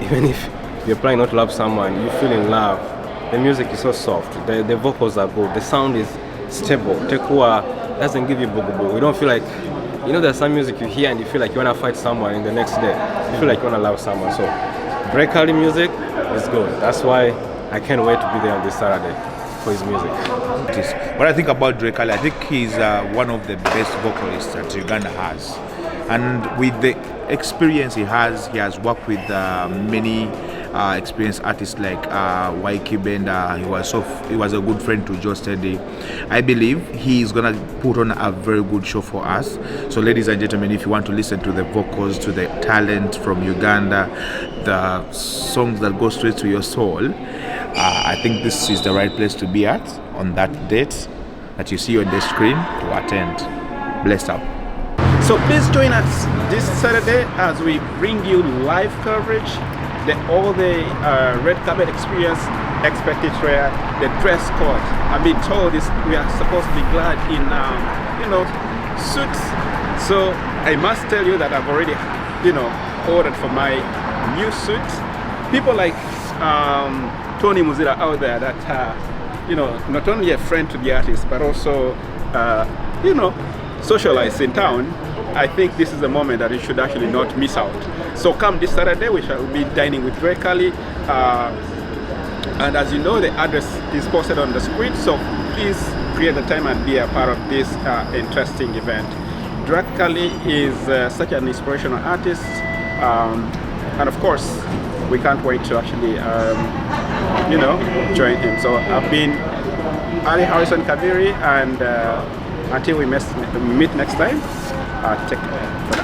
even if you're planning not to love someone, you feel in love. The music is so soft. The vocals are good. The sound is stable. Tekua doesn't give you bugu. You don't feel like, you know, there's some music you hear and you feel like you want to fight someone in the next day. You feel like you want to love someone. So Dre Kali music is good. That's why I can't wait to be there on this Saturday for his music. What I think about Dre Kali, I think he's one of the best vocalists that Uganda has. And with the experience he has worked with many experienced artists like Ykee Benda. He was a good friend to Joe Steady. I believe he is gonna put on a very good show for us. So, ladies and gentlemen, if you want to listen to the vocals, to the talent from Uganda, the songs that go straight to your soul, I think this is the right place to be at on that date that you see on the screen to attend. Bless up. So please join us this Saturday as we bring you live coverage, all the red carpet experience, expected rare, the dress code. I've been told we are supposed to be glad in suits. So I must tell you that I've already ordered for my new suit. People like Tony Muzira out there that not only a friend to the artist but also socialize in town. I think this is the moment that you should actually not miss out. So come this Saturday, we shall be dining with Dre Kali. And as you know, the address is posted on the screen, so please create the time and be a part of this interesting event. Dre Kali is such an inspirational artist, and of course, we can't wait to actually, join him. So I've been Ali Harrison Kaviri, and until we meet next time, take care.